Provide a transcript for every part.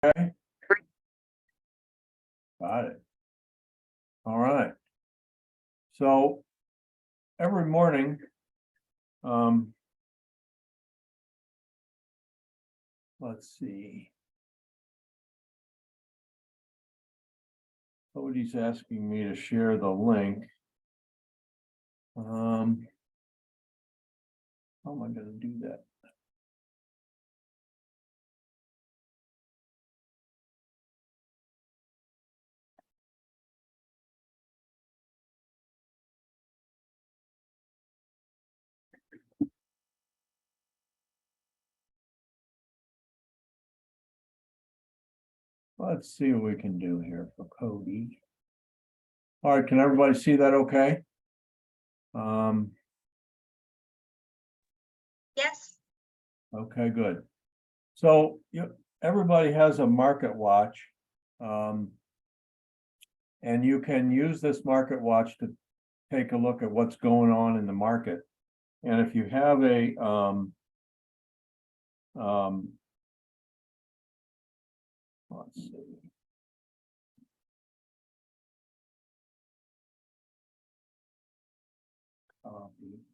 Okay. Got it. All right. So every morning, let's see. Cody's asking me to share the link. How am I gonna do that? Let's see what we can do here for Cody. All right, can everybody see that okay? Yes. Okay, good. So everybody has a market watch. And you can use this market watch to take a look at what's going on in the market. And if you have a let's see. Copy.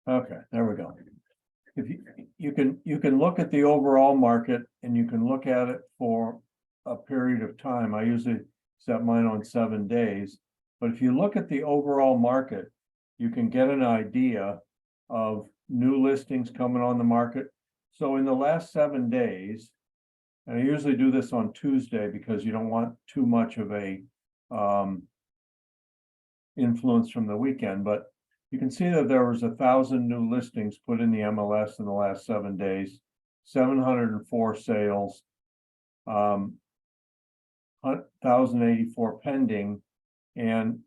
Okay, there we go. If you can look at the overall market and you can look at it for a period of time. I usually set mine on 7 days, but if you look at the overall market, you can get an idea of new listings coming on the market. So in the last 7 days, and I usually do this on Tuesday because you don't want too much of a influence from the weekend, but you can see that there was 1,000 new listings put in the MLS in the last 7 days, 704 sales, 1,084 pending, and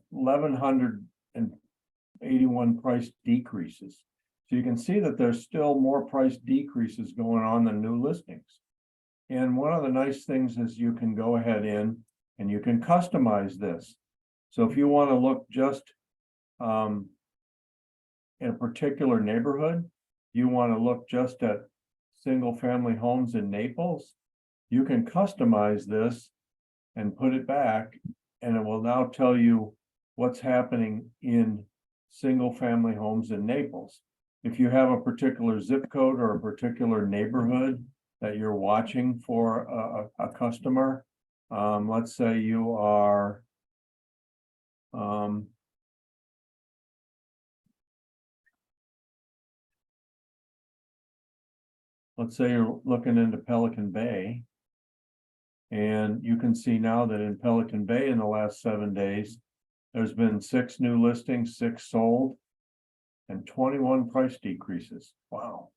1,181 price decreases. So you can see that there's still more price decreases going on than new listings. And one of the nice things is you can go ahead in and you can customize this. So if you want to look just in a particular neighborhood, you want to look just at single family homes in Naples, you can customize this and put it back, and it will now tell you what's happening in single family homes in Naples. If you have a particular zip code or a particular neighborhood that you're watching for a customer, let's say you are let's say you're looking into Pelican Bay, and you can see now that in Pelican Bay in the last 7 days, there's been 6 new listings, 6 sold, and 21 price decreases. Wow.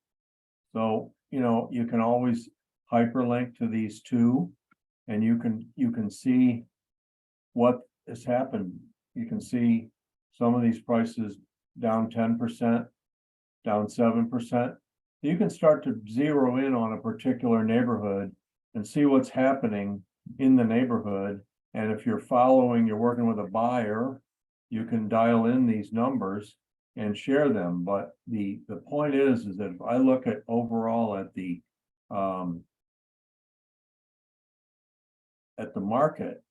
So, you can always hyperlink to these two, and you can see what has happened. You can see some of these prices down 10%, down 7%. You can start to zero in on a particular neighborhood and see what's happening in the neighborhood. And if you're working with a buyer, you can dial in these numbers and share them. But the point is that if I look at overall at the market,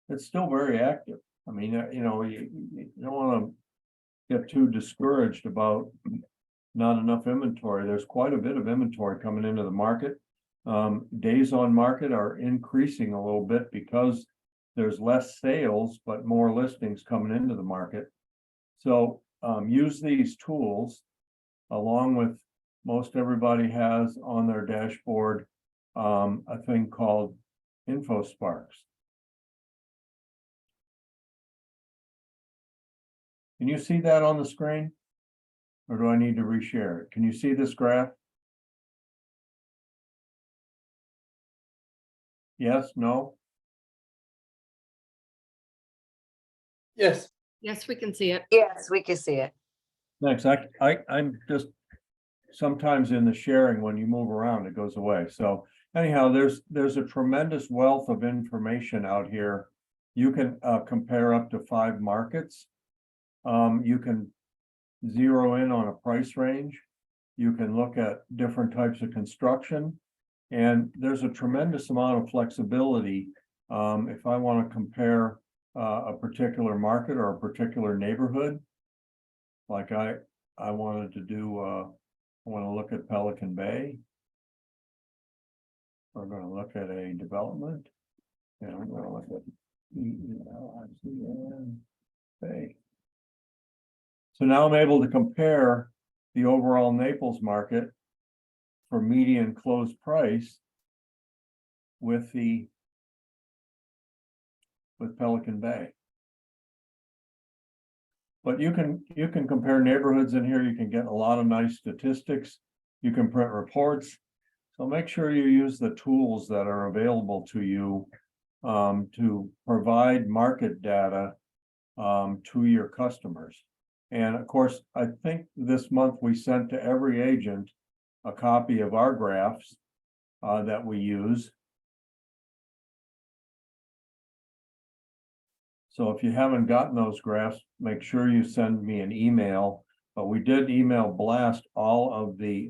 it's still very active. I mean, you don't want to get too discouraged about not enough inventory. There's quite a bit of inventory coming into the market. Days on market are increasing a little bit because there's less sales, but more listings coming into the market. So use these tools along with most everybody has on their dashboard a thing called InfoSparks. Can you see that on the screen? Or do I need to reshare it? Can you see this graph? Yes, no? Yes. Yes, we can see it. Yes, we can see it. Thanks. I'm just sometimes in the sharing, when you move around, it goes away. So anyhow, there's a tremendous wealth of information out here You can compare up to 5 markets. You can zero in on a price range. You can look at different types of construction. And there's a tremendous amount of flexibility. If I want to compare a particular market or a particular neighborhood, like I wanted to do, I want to look at Pelican Bay. We're going to look at a development. And I'm going to look at Bay. So now I'm able to compare the overall Naples market for median closed price with Pelican Bay. But you can compare neighborhoods in here. You can get a lot of nice statistics. You can print reports. So make sure you use the tools that are available to you to provide market data to your customers. And of course, I think this month we sent to every agent a copy of our graphs that we use. So if you haven't gotten those graphs, make sure you send me an email. But we did email blast all of the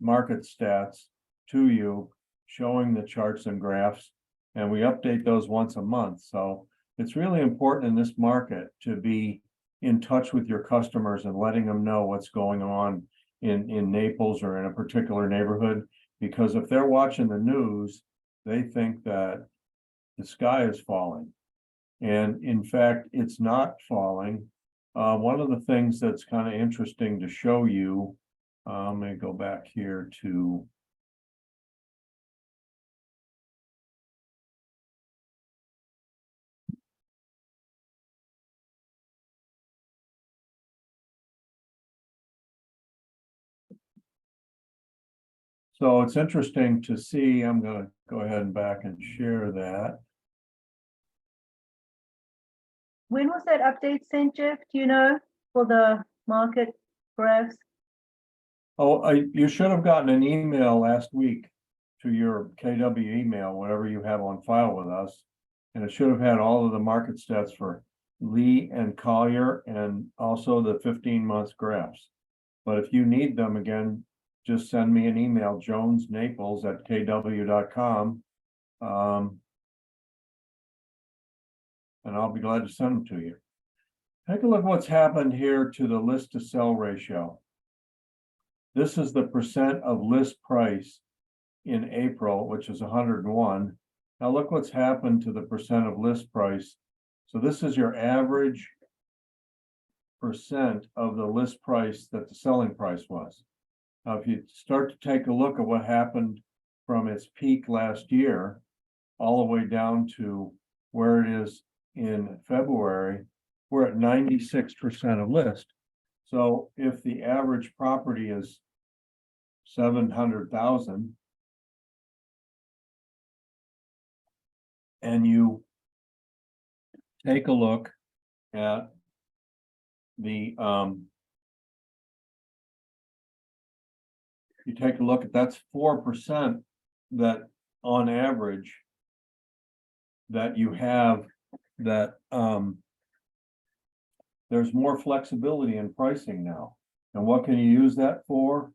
market stats to you, showing the charts and graphs, and we update those once a month. So it's really important in this market to be in touch with your customers and letting them know what's going on in Naples or in a particular neighborhood, because if they're watching the news, they think that the sky is falling. And in fact, it's not falling. One of the things that's kind of interesting to show you, let me go back here to so it's interesting to see. I'm going to go ahead and back and share that. When was that update sent, Jeff? Do you know, for the market graphs? Oh, you should have gotten an email last week to your KW email, whatever you have on file with us. And it should have had all of the market stats for Lee and Collier and also the 15-month graphs. But if you need them again, just send me an email, jonesnaples@kw.com. And I'll be glad to send them to you. Take a look at what's happened here to the list to sell ratio. This is the percent of list price in April, which is 101. Now look what's happened to the percent of list price. So this is your average percent of the list price that the selling price was. Now, if you start to take a look at what happened from its peak last year, all the way down to where it is in February, we're at 96% of list. So if the average property is 700,000, and you take a look at the you take a look at, that's 4% that on average that you have, that there's more flexibility in pricing now. And what can you use that for?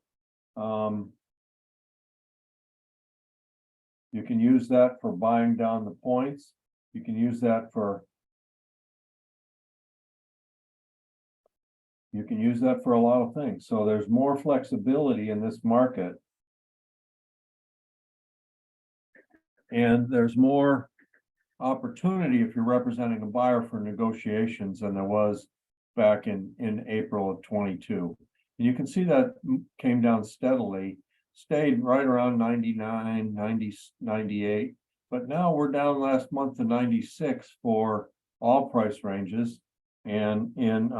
You can use that for buying down the points. You can use that for a lot of things. So there's more flexibility in this market. And there's more opportunity if you're representing a buyer for negotiations than there was back in April of 22. And you can see that came down steadily, stayed right around 99, 90, 98. But now we're down last month to 96 for all price ranges. And in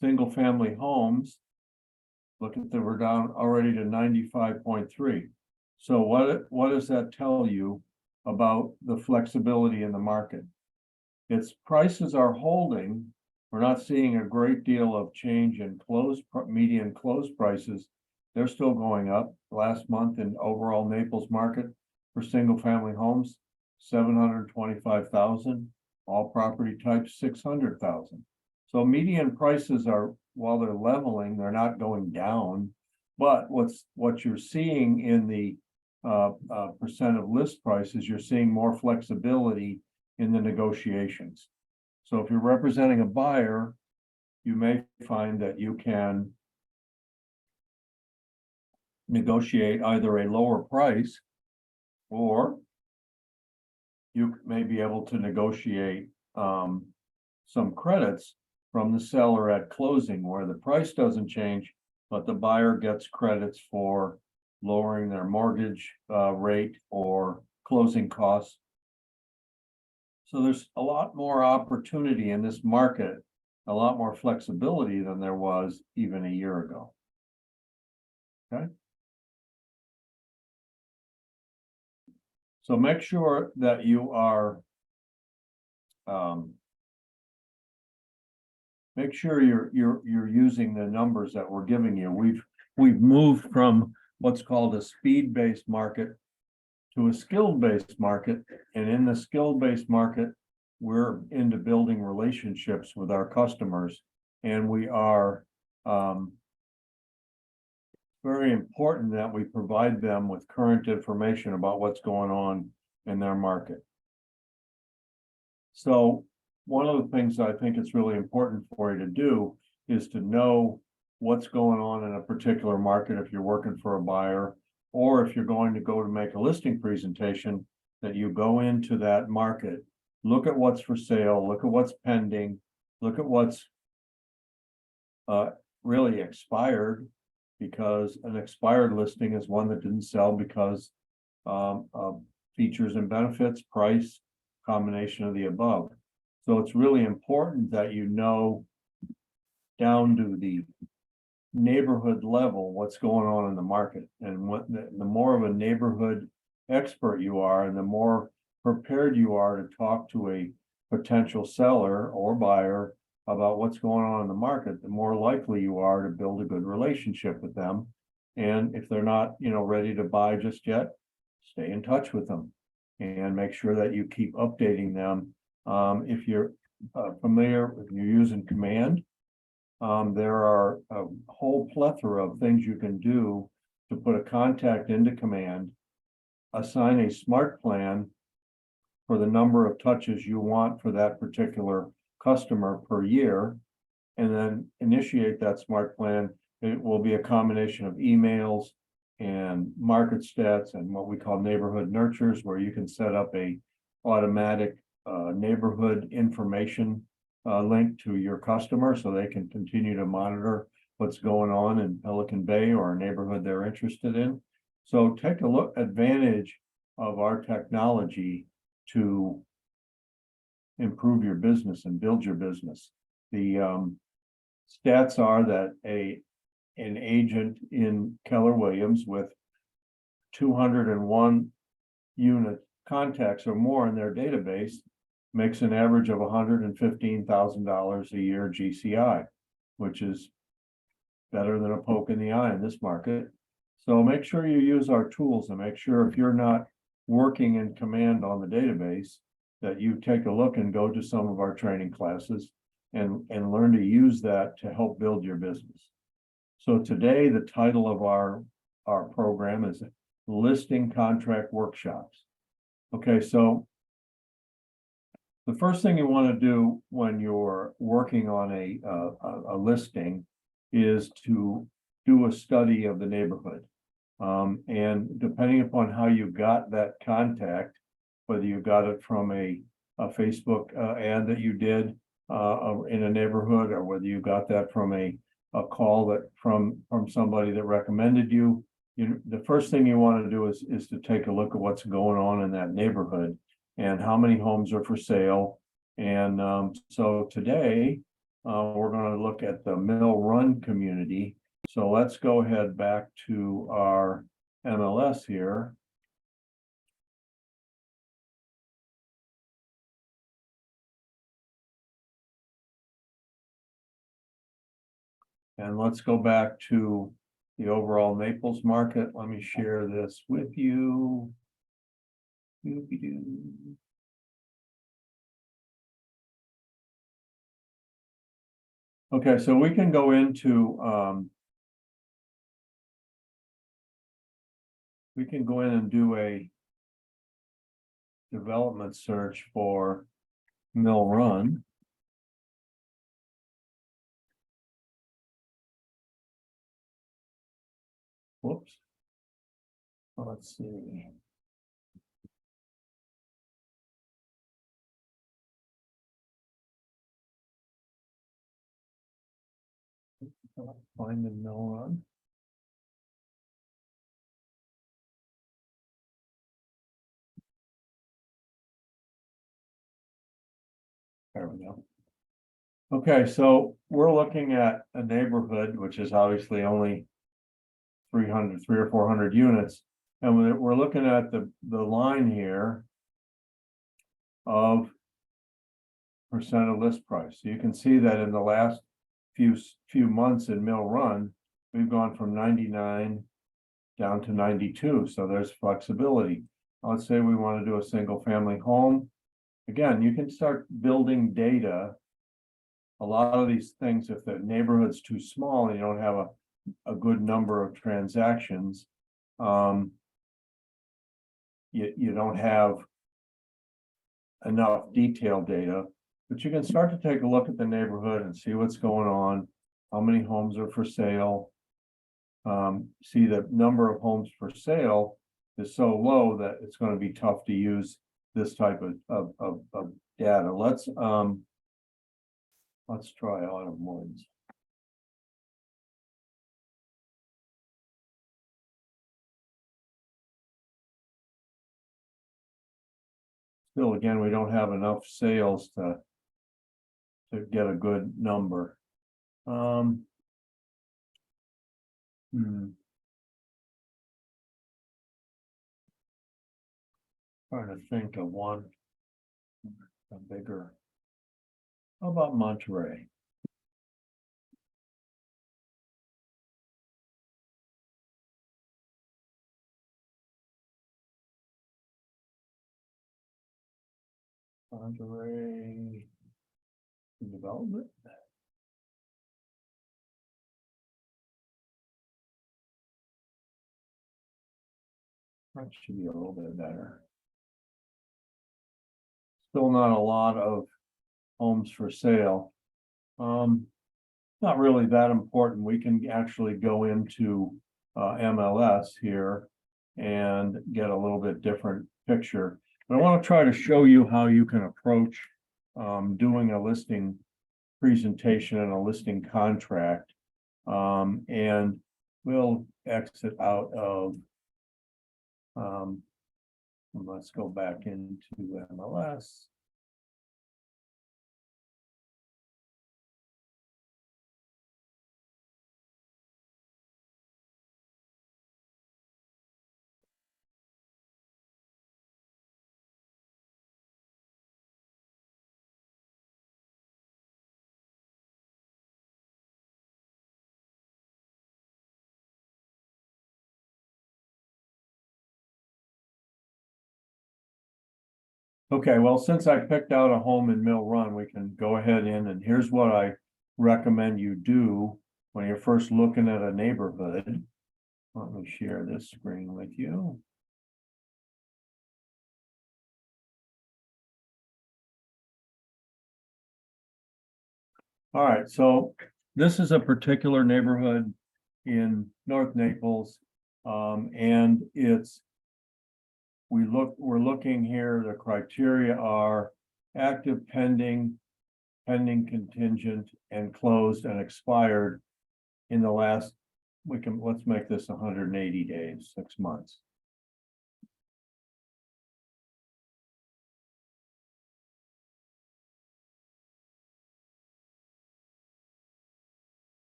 single family homes, look at that, we're down already to 95.3. So what does that tell you about the flexibility in the market? Its prices are holding. We're not seeing a great deal of change in median close prices, they're still going up. Last month in overall Naples market for single family homes, 725,000, all property types, 600,000. So median prices are, while they're leveling, they're not going down. But what you're seeing in the percent of list prices, you're seeing more flexibility in the negotiations. So if you're representing a buyer, you may find that you can negotiate either a lower price, or you may be able to negotiate some credits from the seller at closing, where the price doesn't change, but the buyer gets credits for lowering their mortgage rate or closing costs. So there's a lot more opportunity in this market, a lot more flexibility than there was even a year ago. Okay. So make sure that you are make sure you're using the numbers that we're giving you. We've moved from what's called a speed-based market to a skill-based market, and in the skill-based market, we're into building relationships with our customers, and we are very important that we provide them with current information about what's going on in their market. So one of the things I think it's really important for you to do is to know what's going on in a particular market if you're working for a buyer, or if you're going to go to make a listing presentation, that you go into that market, look at what's for sale, look at what's pending, look at what's really expired, because an expired listing is one that didn't sell because of features and benefits, price, combination of the above. So it's really important that you know down to the neighborhood level what's going on in the market, and what the more of a neighborhood expert you are, and the more prepared you are to talk to a potential seller or buyer about what's going on in the market, the more likely you are to build a good relationship with them. And if they're not, ready to buy just yet, stay in touch with them and make sure that you keep updating them. If you're familiar, if you're using Command, there are a whole plethora of things you can do to put a contact into Command, assign a smart plan for the number of touches you want for that particular customer per year, and then initiate that smart plan. It will be a combination of emails and market stats and what we call neighborhood nurtures, where you can set up a automatic neighborhood information link to your customer, so they can continue to monitor what's going on in Pelican Bay or a neighborhood they're interested in. So take a advantage of our technology to improve your business and build your business. The stats are that an agent in Keller Williams with 201 unit contacts or more in their database makes an average of $115,000 a year GCI, which is better than a poke in the eye in this market. So make sure you use our tools, and make sure if you're not working in Command on the database, that you take a look and go to some of our training classes and learn to use that to help build your business. So today, the title of our program is Listing Contract Workshops. Okay, so the first thing you want to do when you're working on a listing is to do a study of the neighborhood. And depending upon how you got that contact, whether you got it from a Facebook ad that you did in a neighborhood, or whether you got that from a call that from somebody that recommended you, the first thing you want to do is to take a look at what's going on in that neighborhood and how many homes are for sale. And so today we're going to look at the Mill Run community. So let's go ahead back to our MLS here. And let's go back to the overall Naples market. Let me share this with you. Doobie-doo. Okay, so we can go into, we can go in and do a development search for Mill Run. Whoops. Let's see. Find the Mill Run. There we go. Okay, so we're looking at a neighborhood, which is obviously only 3 or 400 units. And we're looking at the line here of percent of list price. So you can see that in the last few months in Mill Run, we've gone from 99 down to 92. So there's flexibility. Let's say we want to do a single family home. Again, you can start building data. A lot of these things, if the neighborhood's too small and you don't have a good number of transactions, you don't have enough detailed data, but you can start to take a look at the neighborhood and see what's going on, how many homes are for sale. See the number of homes for sale is so low that it's going to be tough to use this type of data. Let's try Autumn Woods. Still, again, we don't have enough sales to get a good number. Trying to think of one a bigger. How about Monterey? Monterey development. That should be a little bit better. Still not a lot of homes for sale. Not really that important. We can actually go into MLS here and get a little bit different picture. But I want to try to show you how you can approach doing a listing presentation and a listing contract. And we'll exit out of let's go back into MLS. Okay, well, since I picked out a home in Mill Run, we can go ahead in, and here's what I recommend you do when you're first looking at a neighborhood. Let me share this screen with you. All right, so this is a particular neighborhood in North Naples, and we're looking here, the criteria are active, pending contingent, and closed and expired in the last, let's make this 180 days, 6 months.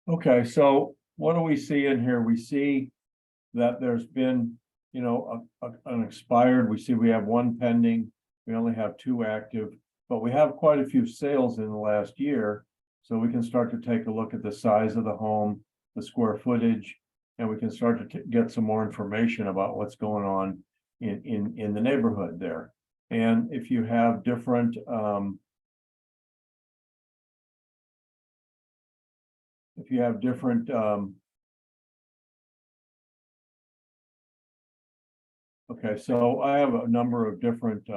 Okay, so what do we see in here? We see that there's been you know, an expired, we see we have one pending, we only have two active, but we have quite a few sales in the last year. So we can start to take a look at the size of the home, the square footage, and we can start to get some more information about what's going on in the neighborhood there. And if you have different, okay, so I have a number of different,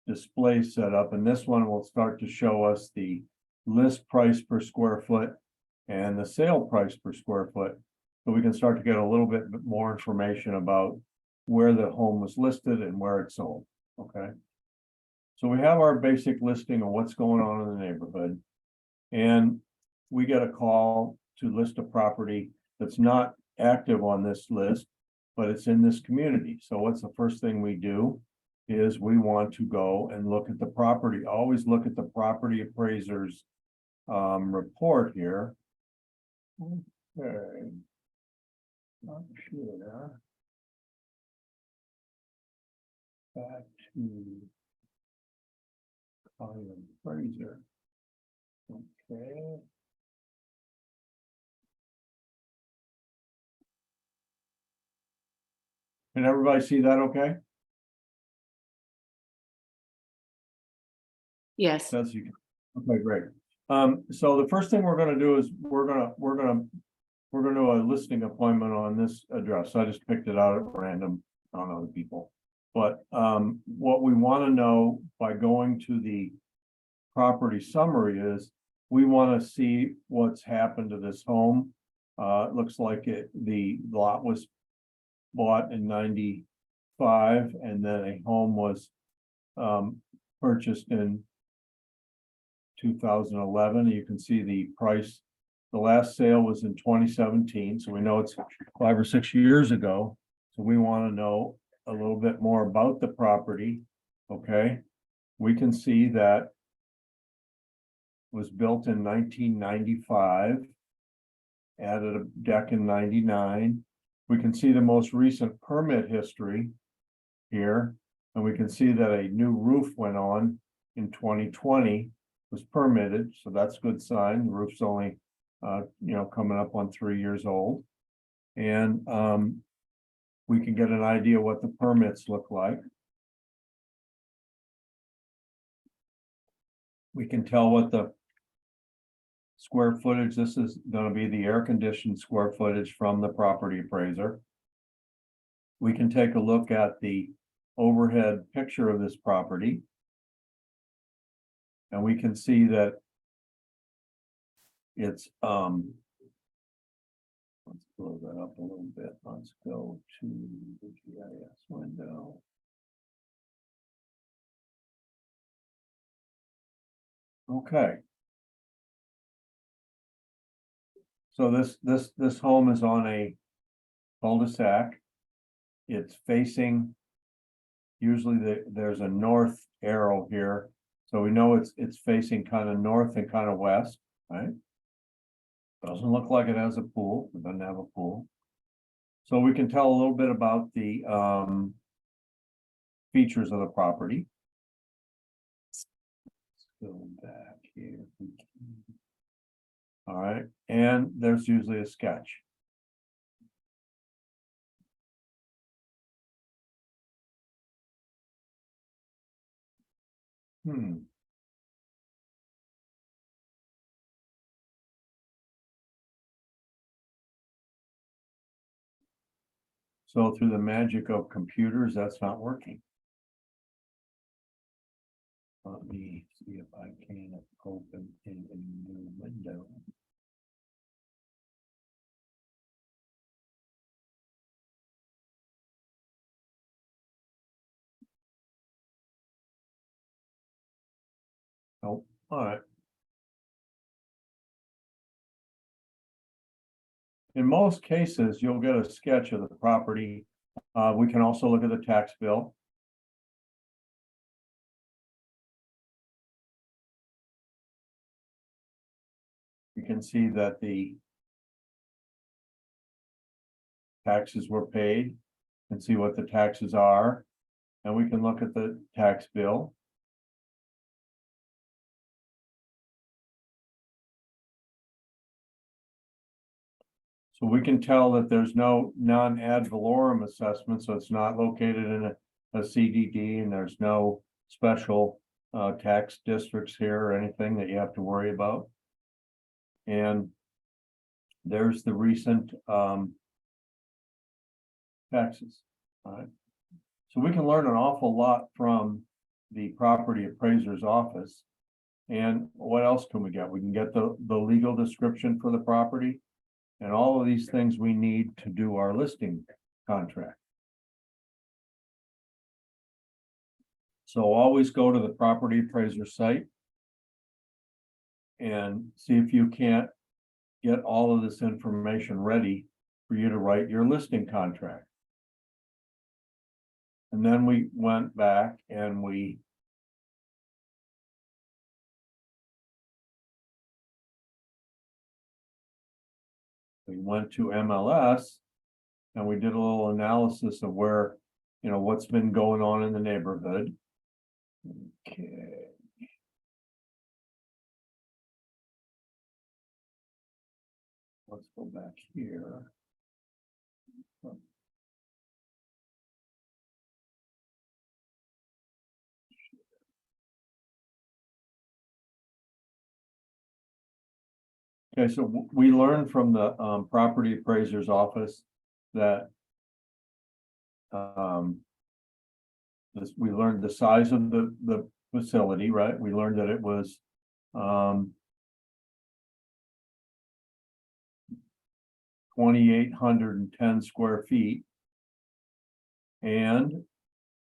displays set up, and this one will start to show us the list price per square foot and the sale price per square foot. So we can start to get a little bit more information about where the home was listed and where it sold, okay? So we have our basic listing of what's going on in the neighborhood. And we get a call to list a property that's not active on this list, but it's in this community. So what's the first thing we do? Is we want to go and look at the property, always look at the property appraiser's report here. Okay. Not sure. Back to Colin Fraser. Okay. Can everybody see that okay? Yes. Says you can. Okay, great. So the first thing we're gonna do is we're gonna do a listing appointment on this address. I just picked it out at random on other people. But what we want to know by going to the property summary is we want to see what's happened to this home. It looks like the lot was bought in 95 and then a home was purchased in 2011. You can see the price. The last sale was in 2017, so we know it's 5 or 6 years ago. So we want to know a little bit more about the property. Okay, we can see that was built in 1995, added a deck in 99. We can see the most recent permit history here, and we can see that a new roof went on in 2020, was permitted, so that's a good sign. The roof's only coming up on 3 years old. And we can get an idea what the permits look like. We can tell what the square footage, this is going to be the air conditioned square footage from the property appraiser. We can take a look at the overhead picture of this property. And we can see that it's let's blow that up a little bit. Let's go to the GIS window. Okay. So this home is on a cul-de-sac. It's facing, usually there's a north arrow here. So we know it's facing kind of north and kind of west, right? Doesn't look like it has a pool. It doesn't have a pool. So we can tell a little bit about the features of the property. Let's go back here. All right, and there's usually a sketch. So through the magic of computers, that's not working. Let me see if I can open in a new window. Oh, all right. In most cases, you'll get a sketch of the property. We can also look at the tax bill. You can see that the taxes were paid and see what the taxes are. And we can look at the tax bill. So we can tell that there's no non-ad valorem assessment, so it's not located in a CDD, and there's no special tax districts here or anything that you have to worry about. And there's the recent taxes. All right. So we can learn an awful lot from the property appraiser's office. And what else can we get? We can get the legal description for the property and all of these things we need to do our listing contract. So always go to the property appraiser site and see if you can't get all of this information ready for you to write your listing contract. And then we went back and we went to MLS and we did a little analysis of where, what's been going on in the neighborhood. Okay. Let's go back here. Okay, so we learned from the property appraiser's office that we learned the size of the facility, right? We learned that it was 2,810 square feet. And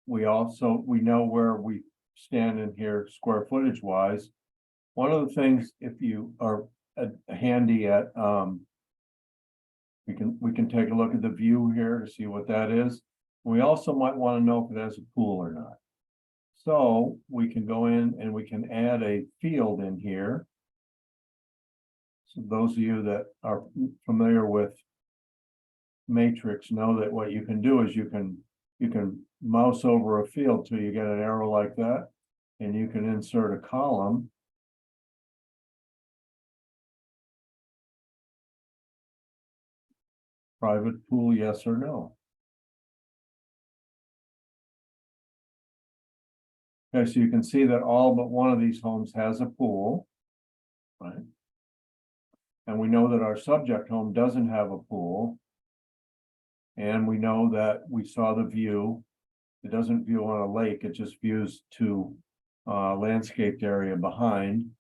we know where we stand in here square footage wise. One of the things, if you are handy at we can take a look at the view here to see what that is. We also might want to know if it has a pool or not. So we can go in and we can add a field in here. So those of you that are familiar with Matrix know that what you can do is you can mouse over a field till you get an arrow like that, and you can insert a column. Private pool, yes or no. Okay, so you can see that all but one of these homes has a pool, right? And we know that our subject home doesn't have a pool. And we know that we saw the view. It doesn't view on a lake, it just views to landscaped area behind.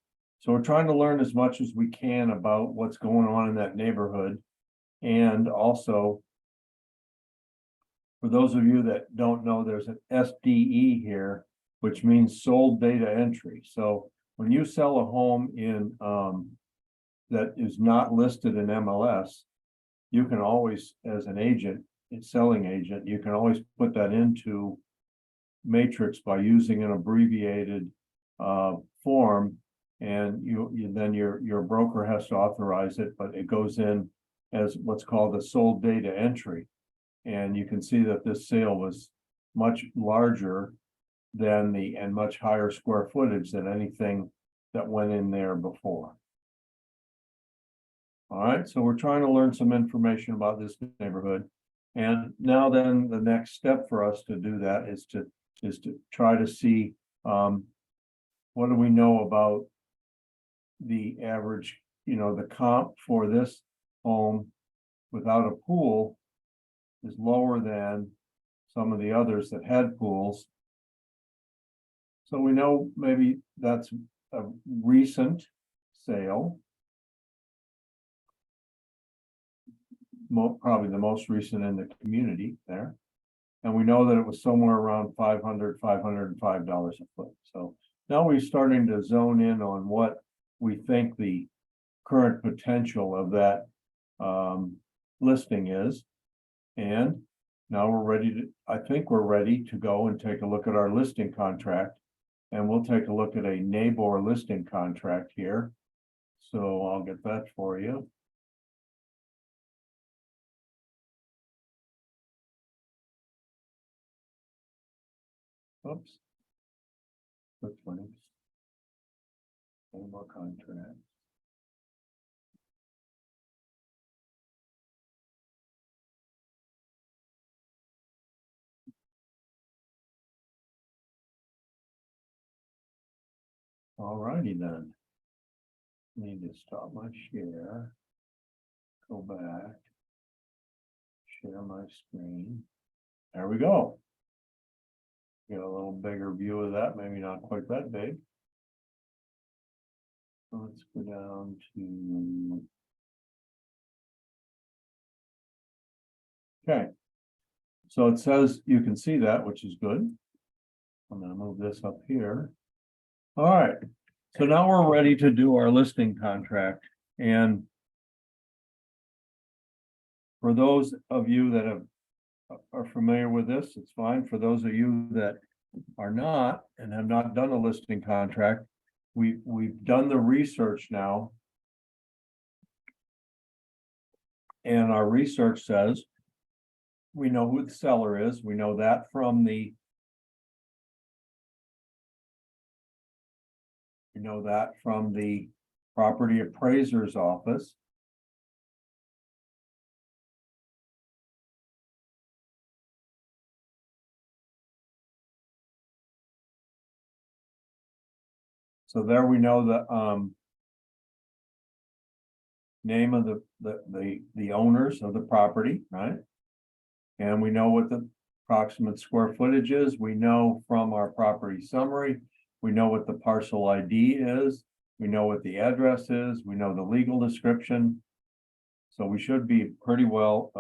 So we're trying to learn as much as we can about what's going on in that neighborhood. And also, for those of you that don't know, there's an SDE here, which means sold data entry. So when you sell a home in that is not listed in MLS, you can always, as an agent, a selling agent, you can always put that into Matrix by using an abbreviated form, and then your broker has to authorize it, but it goes in as what's called a sold data entry. And you can see that this sale was much larger than and much higher square footage than anything that went in there before. All right, so we're trying to learn some information about this neighborhood. And now then the next step for us to do that is to try to see what do we know about the average, the comp for this home without a pool is lower than some of the others that had pools. So we know maybe that's a recent sale. Probably the most recent in the community there. And we know that it was somewhere around $505 a foot. So now we're starting to zone in on what we think the current potential of that listing is. And now I think we're ready to go and take a look at our listing contract. And we'll take a look at a NABOR listing contract here. So I'll get that for you. Oops. Quick links. Any more contracts? Alrighty then. Need to stop my share. Go back. Share my screen. There we go. Get a little bigger view of that, maybe not quite that big. Let's go down to. Okay. So it says you can see that, which is good. I'm gonna move this up here. All right, so now we're ready to do our listing contract, and for those of you that are familiar with this, it's fine. For those of you that are not and have not done a listing contract, we've done the research now. And our research says we know who the seller is. We know that from the property appraiser's office. So there we know the name of the owners of the property, right? And we know what the approximate square footage is. We know from our property summary, we know what the parcel ID is. We know what the address is. We know the legal description. So we should be pretty well,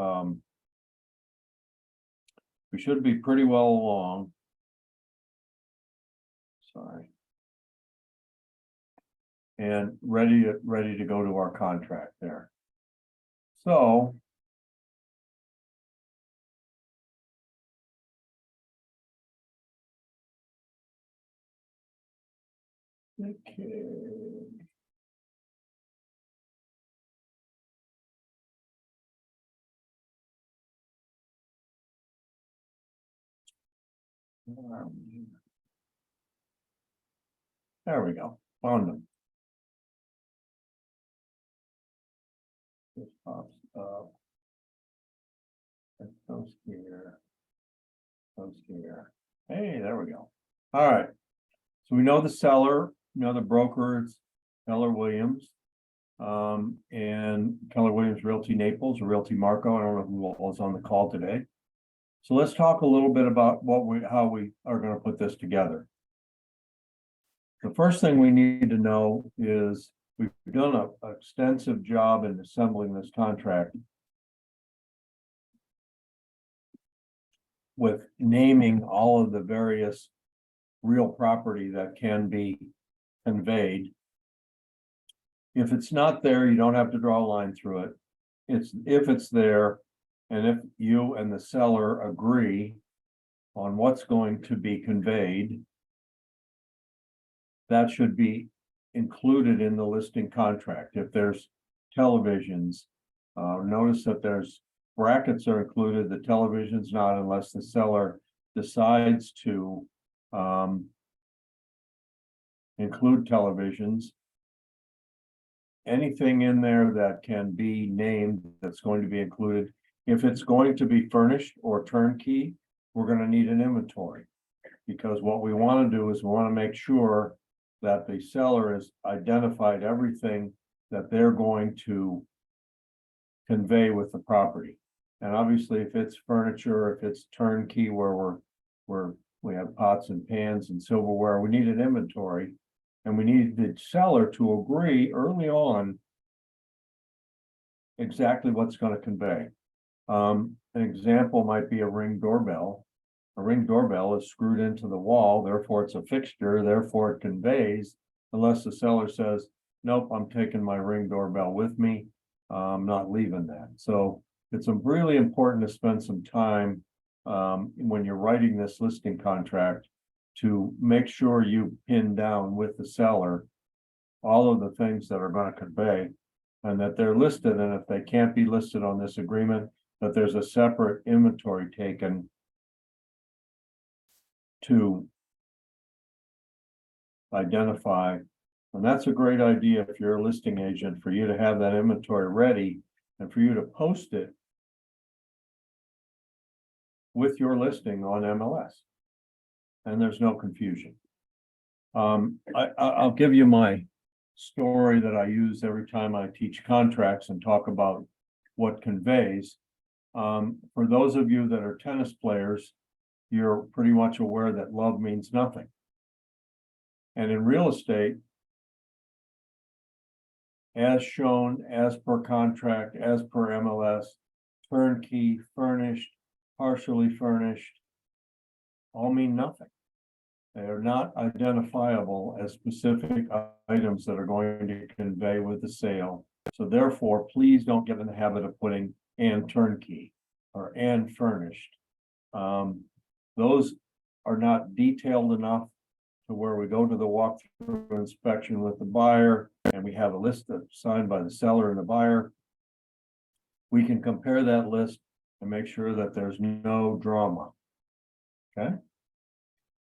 along. Sorry. And ready to go to our contract there. So. Okay. There we go. Found them. This pops up. It goes here. Goes here. Hey, there we go. All right. So we know the seller, we know the broker, it's Keller Williams. And Keller Williams Realty Naples or Realty Marco. I don't know who all is on the call today. So let's talk a little bit about how we are going to put this together. The first thing we need to know is we've done an extensive job in assembling this contract with naming all of the various real property that can be conveyed. If it's not there, you don't have to draw a line through it. If it's there, and if you and the seller agree on what's going to be conveyed, that should be included in the listing contract. If there's televisions, notice that there's brackets are included, the television's not unless the seller decides to include televisions. Anything in there that can be named that's going to be included. If it's going to be furnished or turnkey, we're going to need an inventory. Because what we want to do is we want to make sure that the seller has identified everything that they're going to convey with the property. And obviously, if it's furniture, if it's turnkey where we have pots and pans and silverware, we need an inventory. And we need the seller to agree early on exactly what's going to convey. An example might be a Ring doorbell. A Ring doorbell is screwed into the wall, therefore it's a fixture, therefore it conveys, unless the seller says, nope, I'm taking my Ring doorbell with me. I'm not leaving that. So it's really important to spend some time when you're writing this listing contract to make sure you pin down with the seller all of the things that are going to convey and that they're listed. And if they can't be listed on this agreement, that there's a separate inventory taken to identify, and that's a great idea if you're a listing agent, for you to have that inventory ready and for you to post it with your listing on MLS. And there's no confusion. I'll give you my story that I use every time I teach contracts and talk about what conveys. For those of you that are tennis players, you're pretty much aware that love means nothing. And in real estate, as shown, as per contract, as per MLS, turnkey, furnished, partially furnished, all mean nothing. They are not identifiable as specific items that are going to convey with the sale. So therefore, please don't get in the habit of putting and turnkey or and furnished. Those are not detailed enough to where we go to the walkthrough inspection with the buyer and we have a list that's signed by the seller and the buyer. We can compare that list and make sure that there's no drama. Okay.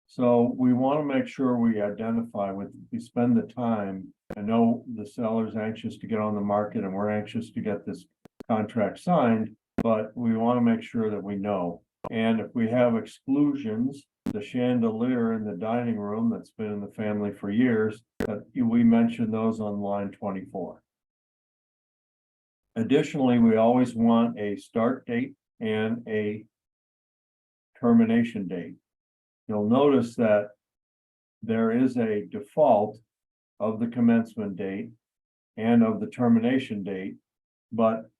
So we want to make sure we identify we spend the time. I know the seller's anxious to get on the market and we're anxious to get this contract signed, but we want to make sure that we know. And if we have exclusions, the chandelier in the dining room that's been in the family for years, we mentioned those on line 24. Additionally, we always want a start date and a termination date. You'll notice that there is a default of the commencement date and of the termination date, but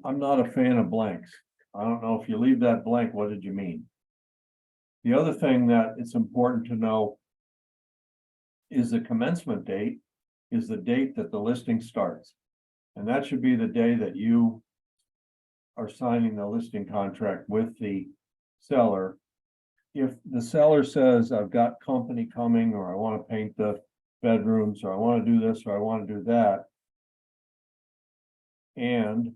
I'm not a fan of blanks. I don't know if you leave that blank, what did you mean? The other thing that it's important to know is the commencement date is the date that the listing starts. And that should be the day that you are signing the listing contract with the seller. If the seller says, I've got company coming, or I want to paint the bedrooms, or I want to do this, or I want to do that, and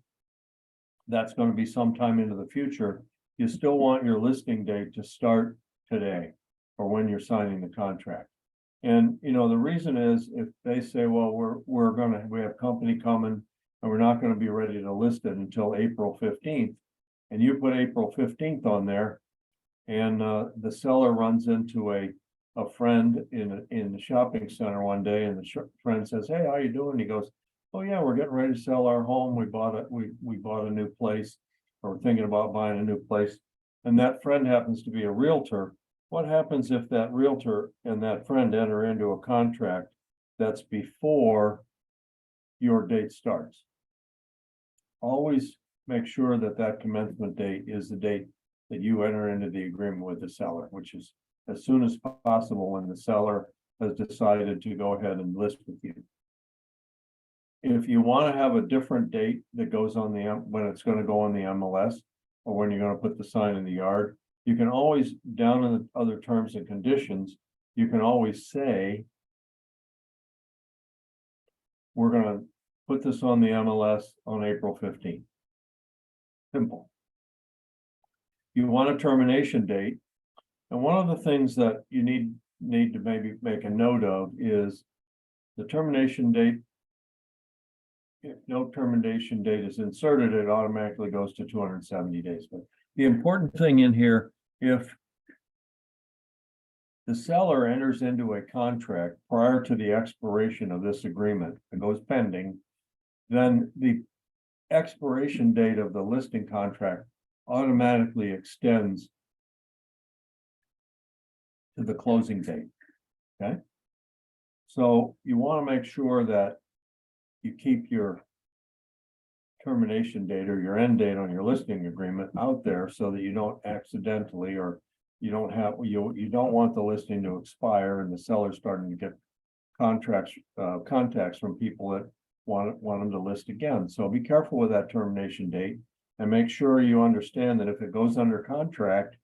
that's going to be sometime into the future, you still want your listing date to start today or when you're signing the contract. And, you know, the reason is if they say, well, we have company coming and we're not going to be ready to list it until April 15th, and you put April 15th on there, and the seller runs into a friend in the shopping center one day, and the friend says, hey, how you doing? He goes, oh yeah, we're getting ready to sell our home. We bought a new place, or we're thinking about buying a new place. And that friend happens to be a realtor. What happens if that realtor and that friend enter into a contract that's before your date starts? Always make sure that that commencement date is the date that you enter into the agreement with the seller, which is as soon as possible when the seller has decided to go ahead and list with you. If you want to have a different date that goes on when it's going to go on the MLS, or when you're going to put the sign in the yard, you can always, down in the other terms and conditions, you can always say, we're going to put this on the MLS on April 15th. Simple. You want a termination date. And one of the things that you need to maybe make a note of is the termination date. If no termination date is inserted, it automatically goes to 270 days. But the important thing in here, if the seller enters into a contract prior to the expiration of this agreement, it goes pending, then the expiration date of the listing contract automatically extends to the closing date. Okay. So you want to make sure that you keep your termination date or your end date on your listing agreement out there so that you don't accidentally, or you don't want the listing to expire and the seller starting to get contacts from people that want them to list again. So be careful with that termination date and make sure you understand that if it goes under contract,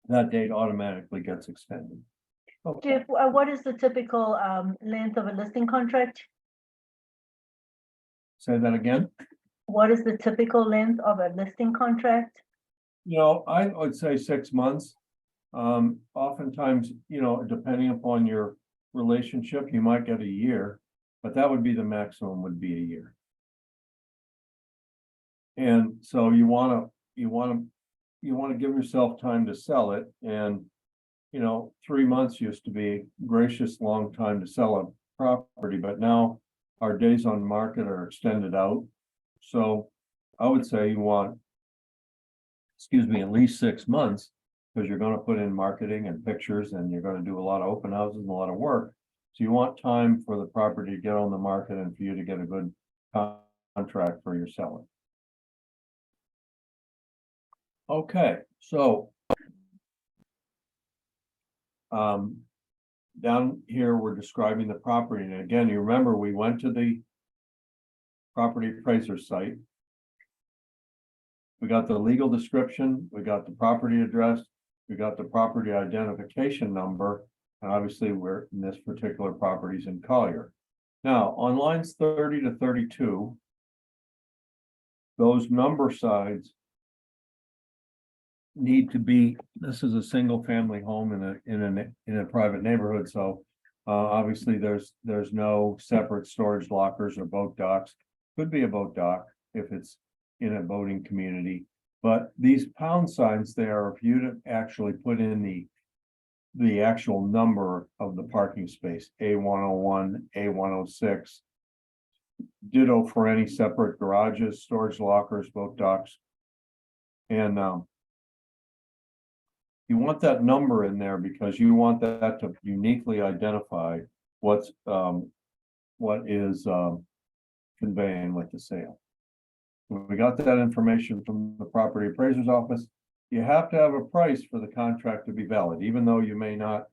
that date automatically gets extended. Okay. Jeff, what is the typical length of a listing contract? Say that again. What is the typical length of a listing contract? You know, I would say 6 months. Oftentimes, you know, depending upon your relationship, you might get a year, but that would be the maximum would be a year. And so you wanna give yourself time to sell it and, you know, 3 months used to be a gracious long time to sell a property, but now our days on market are extended out. So I would say you want, excuse me, at least 6 months, because you're gonna put in marketing and pictures and you're gonna do a lot of open houses and a lot of work. So you want time for the property to get on the market and for you to get a good contract for your seller. Okay, so down here, we're describing the property. And again, you remember, we went to the property appraiser site. We got the legal description, we got the property address, we got the property identification number, and obviously we're in this particular properties in Collier. Now, on lines 30 to 32, those number sides need to be, this is a single family home in a private neighborhood, so obviously there's no separate storage lockers or boat docks. Could be a boat dock if it's in a boating community, but these pound signs there, if you to actually put in the actual number of the parking space, A101, A106, ditto for any separate garages, storage lockers, boat docks. And you want that number in there because you want that to uniquely identify what is conveying with the sale. We got that information from the property appraiser's office. You have to have a price for the contract to be valid, even though you may not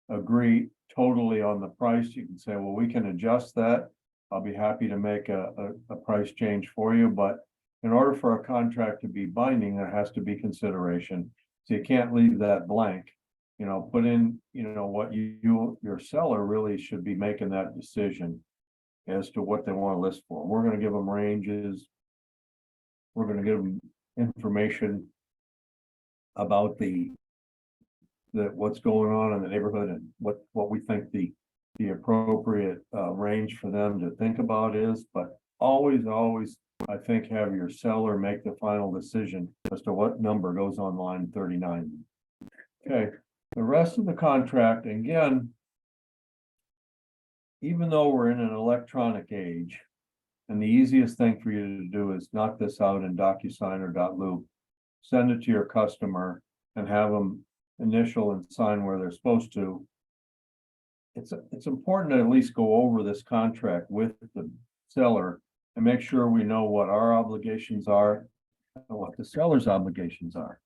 agree totally on the price. You can say, well, we can adjust that. I'll be happy to make a price change for you, but in order for a contract to be binding, there has to be consideration. So you can't leave that blank, you know, put in, you know, what your seller really should be making that decision as to what they want to list for. We're going to give them ranges. We're going to give them information about what's going on in the neighborhood and what we think the appropriate range for them to think about is, but always, I think, have your seller make the final decision as to what number goes on line 39. Okay, the rest of the contract, again, even though we're in an electronic age, and the easiest thing for you to do is knock this out in DocuSign or .loop, send it to your customer and have them initial and sign where they're supposed to. It's important to at least go over this contract with the seller and make sure we know what our obligations are and what the seller's obligations are.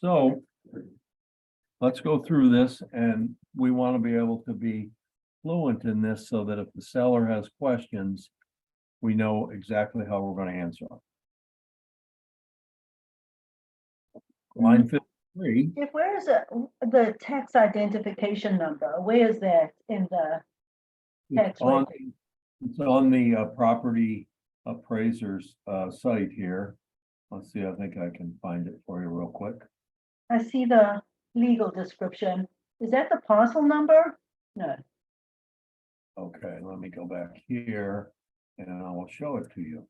So let's go through this, and we want to be able to be fluent in this so that if the seller has questions, we know exactly how we're going to answer them. Line 53. If where is the tax identification number? Where is that in the tax On, record? it's on the property appraiser's site here. Let's see, I think I can find it for you real quick. I see the legal description. Is that the parcel number? No. Okay, let me go back here and I will show it to you.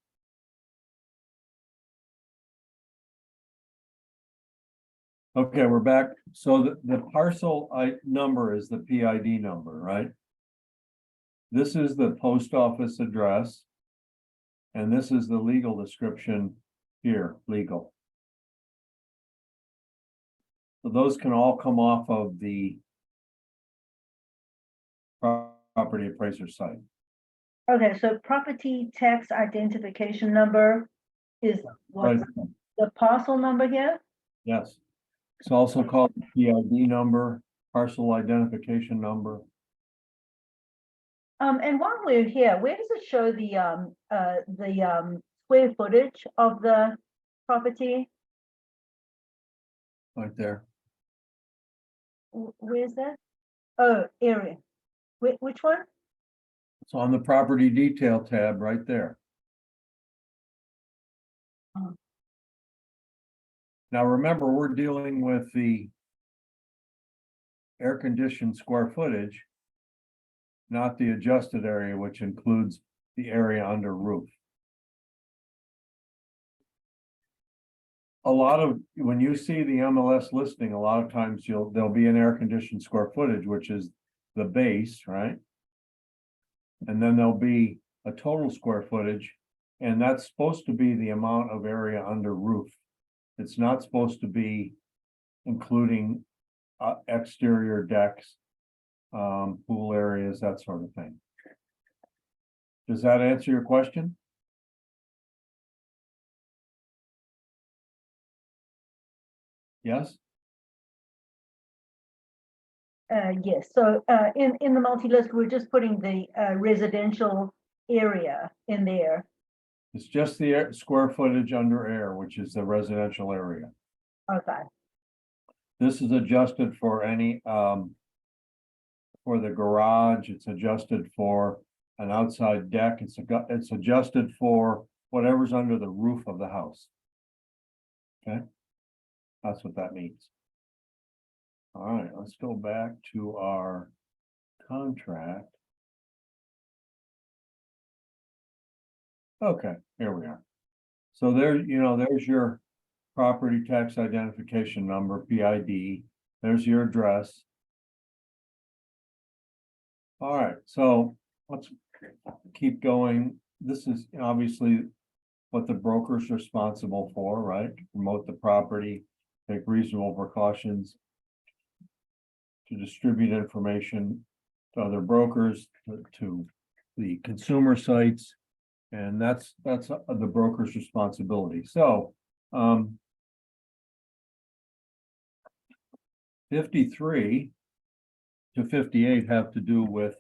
Okay, we're back. So the parcel number is the PID number, right? This is the post office address. And this is the legal description here, legal. So those can all come off of the property appraiser site. Okay, so property tax identification number is what, Right. the parcel number here? Yes. It's also called the PID number, parcel identification number. And while we're here, where does it show the square footage of the property? Right there. Where's that? Oh, area. Which one? It's on the property detail tab right there. Now, remember, we're dealing with the air-conditioned square footage, not the adjusted area, which includes the area under roof. A lot of, when you see the MLS listing, a lot of times there'll be an air-conditioned square footage, which is the base, right? And then there'll be a total square footage, and that's supposed to be the amount of area under roof. It's not supposed to be including exterior decks, pool areas, that sort of thing. Does that answer your question? Yes? Yes, so in the multi-list, we're just putting the residential area in there. It's just the square footage under air, which is the residential area. Okay, This is adjusted for any, for the garage, it's adjusted for an outside deck, it's adjusted for whatever's under the roof of the house. Okay? That's what that means. All right, let's go back to our contract. Okay, here we are. So there, there's your property tax identification number, PID. There's your address. All right, so let's keep going. This is obviously what the broker's responsible for, right? Promote the property, take reasonable precautions to distribute information to other brokers, to the consumer sites. And that's the broker's responsibility. So, 53 to 58 have to do with,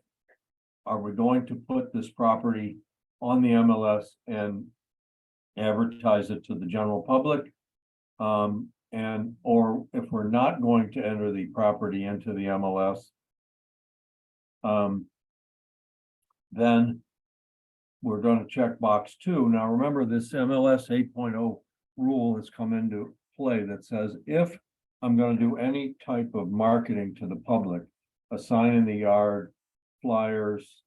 are we going to put this property on the MLS and advertise it to the general public? Or if we're not going to enter the property into the MLS, then we're going to check box 2. Now, remember, this MLS 8.0 rule has come into play that says if I'm going to do any type of marketing to the public, a sign in the yard, flyers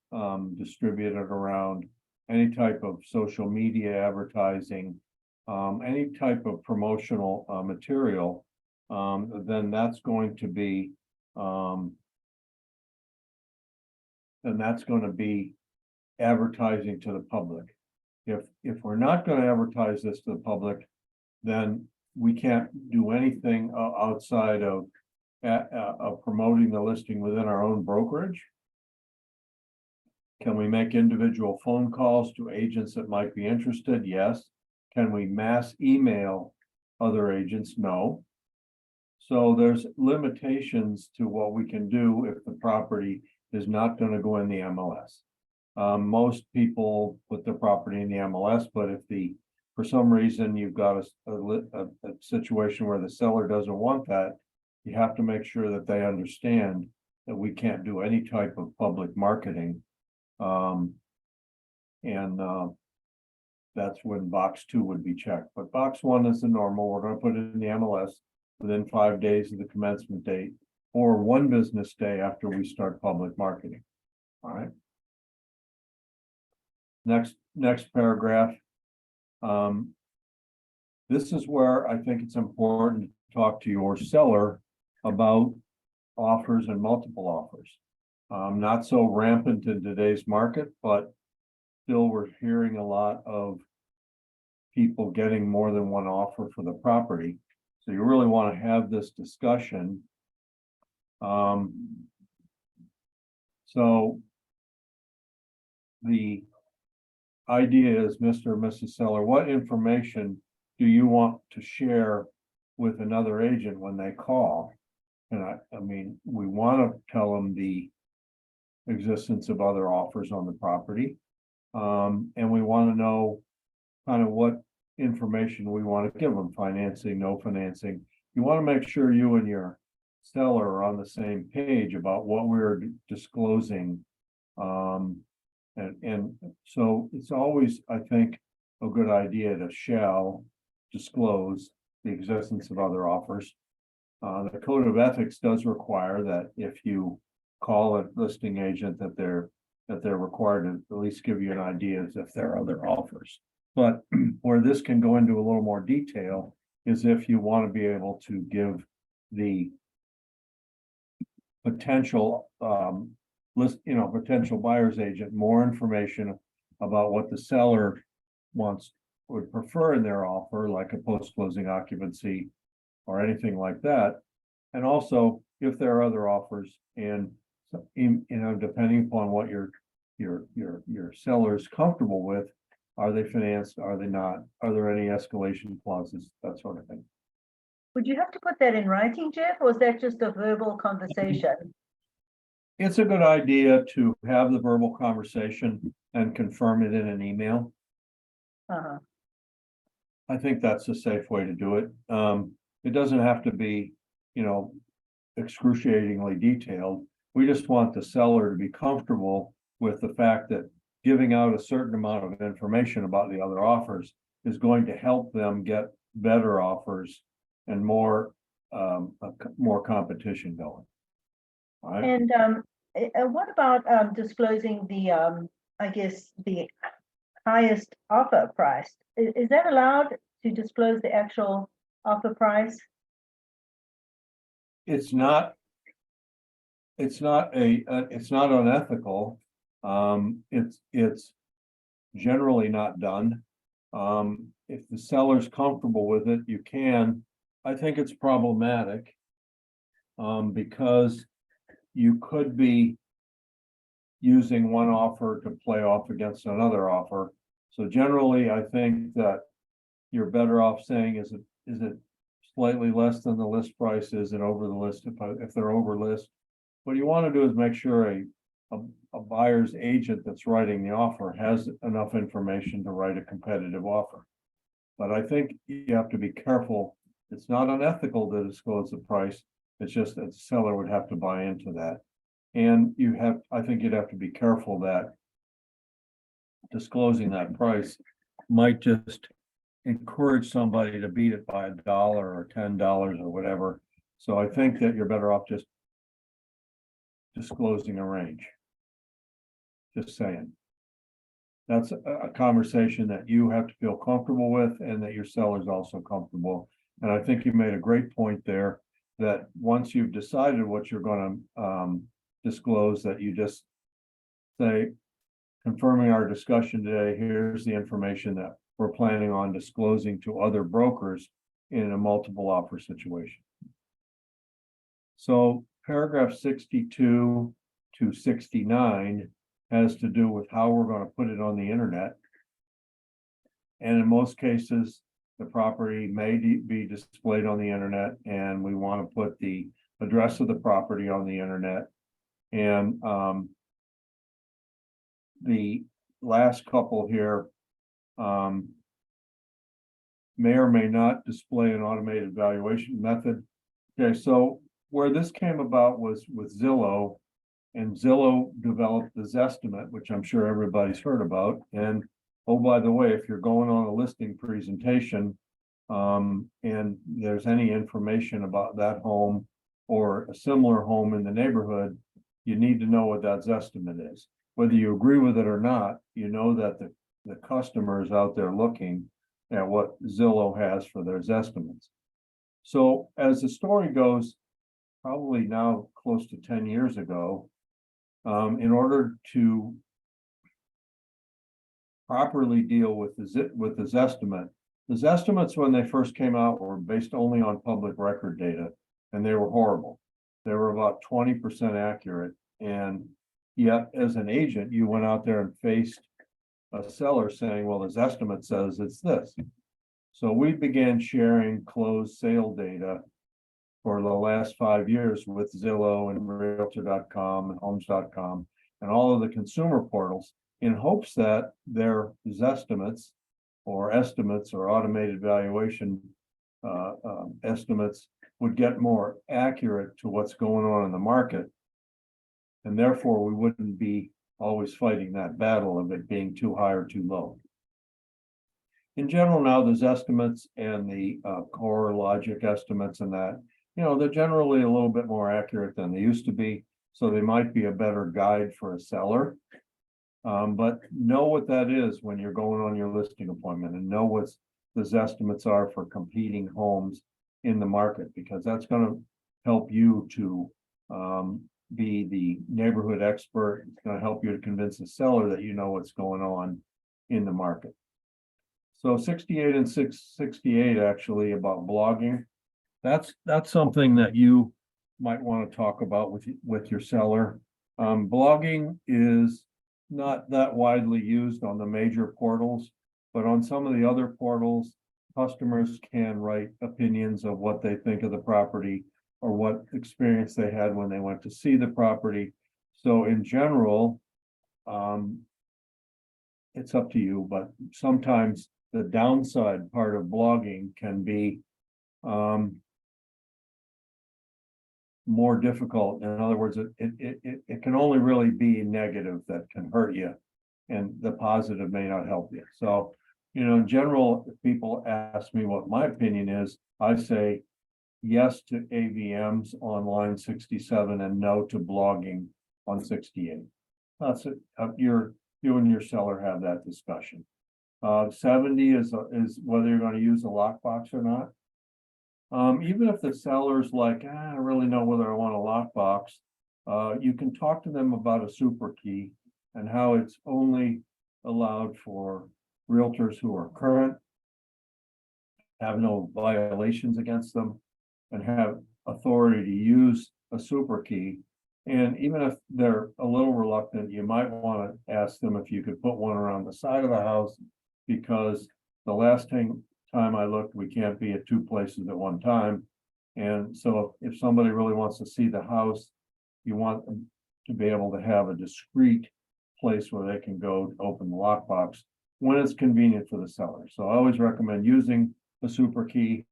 distributed around, any type of social media advertising, any type of promotional material, then that's going to be advertising to the public. If we're not going to advertise this to the public, then we can't do anything outside of promoting the listing within our own brokerage. Can we make individual phone calls to agents that might be interested? Yes. Can we mass email other agents? No. So there's limitations to what we can do if the property is not going to go in the MLS. Most people put their property in the MLS, but if for some reason you've got a situation where the seller doesn't want that, you have to make sure that they understand that we can't do any type of public marketing. That's when box 2 would be checked. But box 1 is the normal. We're going to put it in the MLS within 5 days of the commencement date or 1 business day after we start public marketing. All right. Next paragraph. This is where I think it's important to talk to your seller about offers and multiple offers. Not so rampant in today's market, but still we're hearing a lot of people getting more than one offer for the property. So you really want to have this discussion. So the idea is, Mr. or Mrs. Seller, what information do you want to share with another agent when they call? And I mean, we want to tell them the existence of other offers on the property. And we want to know kind of what information we want to give them, financing, no financing. You want to make sure you and your seller are on the same page about what we're disclosing. And so it's always, I think, a good idea to shall disclose the existence of other offers. The code of ethics does require that if you call a listing agent that they're required to at least give you an idea as if there are other offers. But where this can go into a little more detail is if you want to be able to give the potential potential buyer's agent more information about what the seller would prefer in their offer, like a post-closing occupancy or anything like that. And also if there are other offers, and depending upon what your seller is comfortable with, are they financed? Are they not? Are there any escalation clauses? That sort of thing. Would you have to put that in writing, Jeff, or is that just a verbal conversation? It's a good idea to have the verbal conversation and confirm it in an email. Uh-huh. I think that's a safe way to do it. It doesn't have to be, excruciatingly detailed. We just want the seller to be comfortable with the fact that giving out a certain amount of information about the other offers is going to help them get better offers and more competition going. All right. And what about disclosing the, I guess, the highest offer price? Is that allowed to disclose the actual offer price? It's not unethical. It's generally not done. If the seller's comfortable with it, you can. I think it's problematic because you could be using one offer to play off against another offer. So generally, I think that you're better off saying, is it slightly less than the list price? Is it over the list if they're over list? What you want to do is make sure a buyer's agent that's writing the offer has enough information to write a competitive offer. But I think you have to be careful. It's not unethical to disclose the price. It's just that the seller would have to buy into that. And I think you'd have to be careful that disclosing that price might just encourage somebody to beat it by $1 or $10 or whatever. So I think that you're better off just disclosing a range. Just saying. That's a conversation that you have to feel comfortable with and that your seller's also comfortable. And I think you made a great point there that once you've decided what you're going to disclose, that you just say, confirming our discussion today, here's the information that we're planning on disclosing to other brokers in a multiple offer situation. So paragraph 62 to 69 has to do with how we're going to put it on the internet. And in most cases, the property may be displayed on the internet, and we want to put the address of the property on the internet. And the last couple here may or may not display an automated valuation method. Okay, so where this came about was with Zillow, and Zillow developed the Zestimate, which I'm sure everybody's heard about. And oh, by the way, if you're going on a listing presentation and there's any information about that home or a similar home in the neighborhood, you need to know what that Zestimate is. Whether you agree with it or not, you know that the customer is out there looking at what Zillow has for their Zestimates. So as the story goes, probably now close to 10 years ago, in order to properly deal with the Zestimate, the Zestimates when they first came out were based only on public record data, and they were horrible. They were about 20% accurate, and yet as an agent, you went out there and faced a seller saying, well, his estimate says it's this. So we began sharing closed sale data for the last 5 years with Zillow and Realtor.com and Homes.com and all of the consumer portals in hopes that their Zestimates or estimates or automated valuation estimates would get more accurate to what's going on in the market. And therefore, we wouldn't be always fighting that battle of it being too high or too low. in general now, there's estimates and the core logic estimates and that, they're generally a little bit more accurate than they used to be. So they might be a better guide for a seller. But know what that is when you're going on your listing appointment, and know what those estimates are for competing homes in the market, because that's gonna help you to be the neighborhood expert. It's gonna help you to convince the seller that you know what's going on in the market. So 68 and 668 actually about blogging. That's something that you might want to talk about with your seller. Blogging is not that widely used on the major portals, but on some of the other portals, customers can write opinions of what they think of the property or what experience they had when they went to see the property. So in general, it's up to you, but sometimes the downside part of blogging can be more difficult. In other words, it can only really be negative that can hurt you, and the positive may not help you. So, in general, if people ask me what my opinion is, I say yes to AVMs on line 67 and no to blogging on 68. That's it. You and your seller have that discussion. 70 is whether you're going to use a lockbox or not. Even if the seller's like, I don't really know whether I want a lockbox, you can talk to them about a super key and how it's only allowed for realtors who are current, have no violations against them, and have authority to use a super key. And even if they're a little reluctant, you might want to ask them if you could put one around the side of the house, because the last time I looked, we can't be at two places at one time. And so if somebody really wants to see the house, you want them to be able to have a discrete place where they can go to open the lockbox when it's convenient for the seller. So I always recommend using a super key,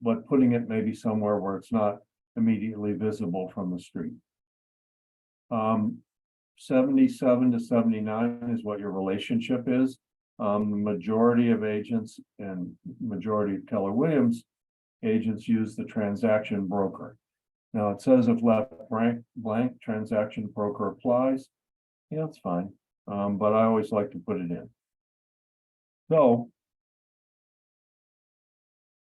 but putting it maybe somewhere where it's not immediately visible from the street. 77 to 79 is what your relationship is. Majority of agents and majority of Keller Williams agents use the transaction broker. Now it says if left blank, transaction broker applies. Yeah, it's fine. But I always like to put it in. So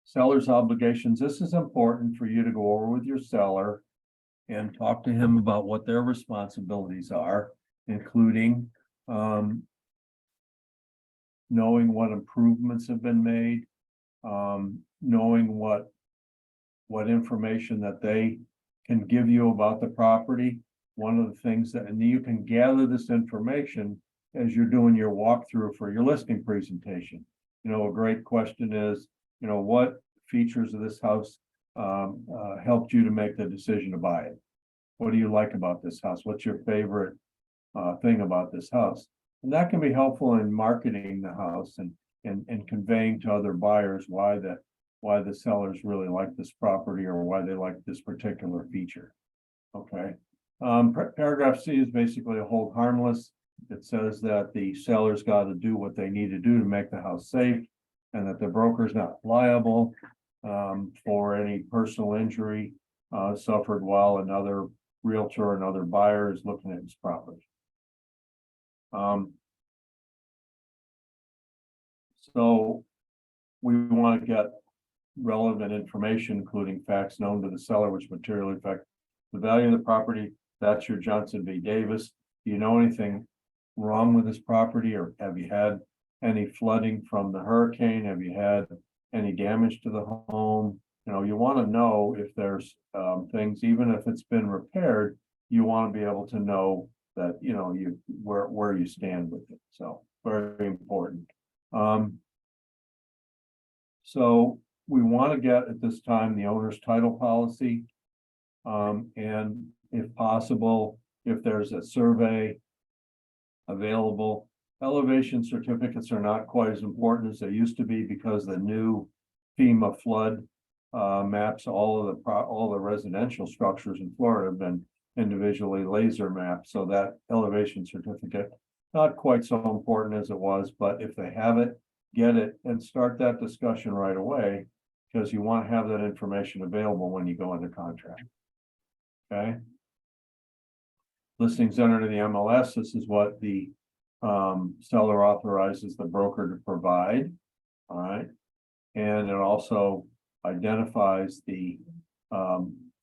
seller's obligations. This is important for you to go over with your seller and talk to him about what their responsibilities are, including knowing what improvements have been made, knowing what information that they can give you about the property. One of the things that, and you can gather this information as you're doing your walkthrough for your listing presentation. A great question is, what features of this house helped you to make the decision to buy it? What do you like about this house? What's your favorite thing about this house? And that can be helpful in marketing the house and conveying to other buyers why the sellers really like this property or why they like this particular feature. Okay. Paragraph C is basically a hold harmless. It says that the seller's got to do what they need to do to make the house safe, and that the broker's not liable for any personal injury suffered while another realtor and other buyer is looking at his property. So we want to get relevant information, including facts known to the seller which materially affect the value of the property. That's your Johnson v. Davis. Do you know anything wrong with this property, or have you had any flooding from the hurricane? Have you had any damage to the home? You want to know if there's things, even if it's been repaired, you want to be able to know that, where you stand with it. So very important. So we want to get at this time the owner's title policy. And if possible, if there's a survey available. Elevation certificates are not quite as important as they used to be, because the new FEMA flood maps, all the residential structures in Florida have been individually laser mapped. So that elevation certificate, not quite so important as it was, but if they have it, get it and start that discussion right away, because you want to have that information available when you go into contract. Okay? Listings entered in the MLS, this is what the seller authorizes the broker to provide. All right. And it also identifies the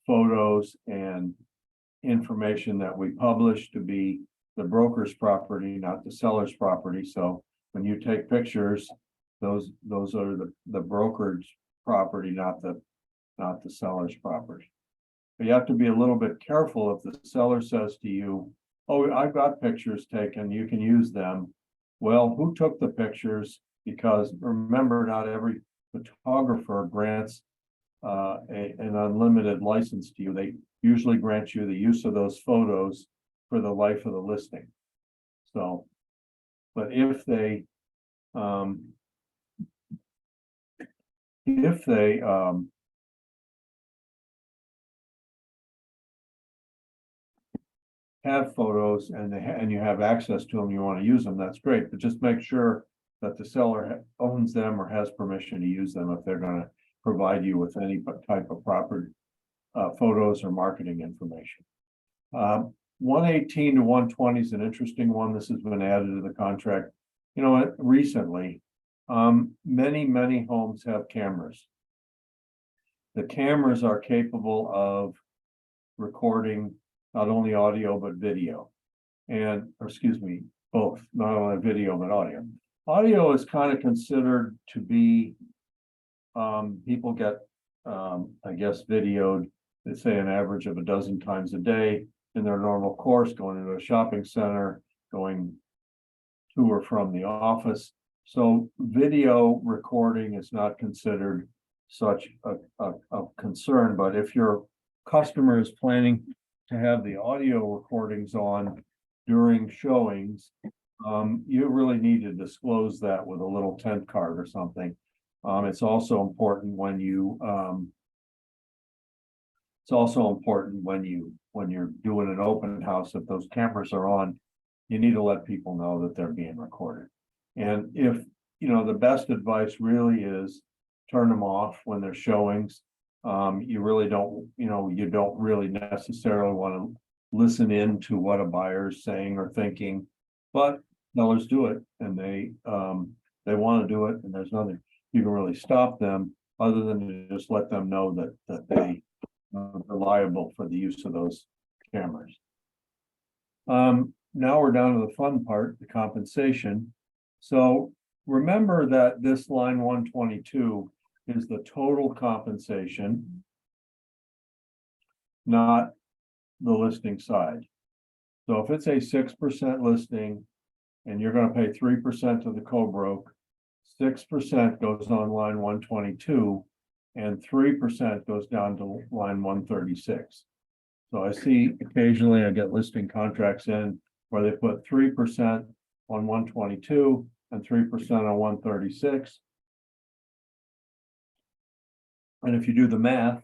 photos and information that we publish to be the broker's property, not the seller's property. So when you take pictures, those are the broker's property, not the seller's property. But you have to be a little bit careful if the seller says to you, oh, I've got pictures taken, you can use them. Well, who took the pictures? Because remember, not every photographer grants an unlimited license to you. They usually grant you the use of those photos for the life of the listing. So, but if they have photos and and you have access to them, you want to use them, that's great, but just make sure that the seller owns them or has permission to use them if they're going to provide you with any type of property photos or marketing information. 118 to 120 is an interesting one. This has been added to the contract. You know, recently, many homes have cameras. The cameras are capable of recording not only audio but video, and or excuse me, both, not only video but audio. Audio is kind of considered to be people get I guess videoed, they say an average of 12 times a day in their normal course, going into a shopping center, going to or from the office. So video recording is not considered such a concern, but if your customer is planning to have the audio recordings on during showings, you really need to disclose that with a little tent card or something. It's also important when you're doing an open house, if those cameras are on, you need to let people know that they're being recorded. And if, you know, the best advice really is turn them off when they're showings. You really don't, you don't really necessarily want to listen in to what a buyer's saying or thinking, but sellers do it and they want to do it, and there's nothing you can really stop them other than to just let them know that they are liable for the use of those cameras. Now we're down to the fun part, the compensation. So remember that this line 122 is the total compensation, not the listing side. So if it's a 6% listing and you're going to pay 3% to the co-broke, 6% goes on line 122 and 3% goes down to line 136. So I see occasionally I get listing contracts in where they put 3% on 122 and 3% on 136. And if you do the math,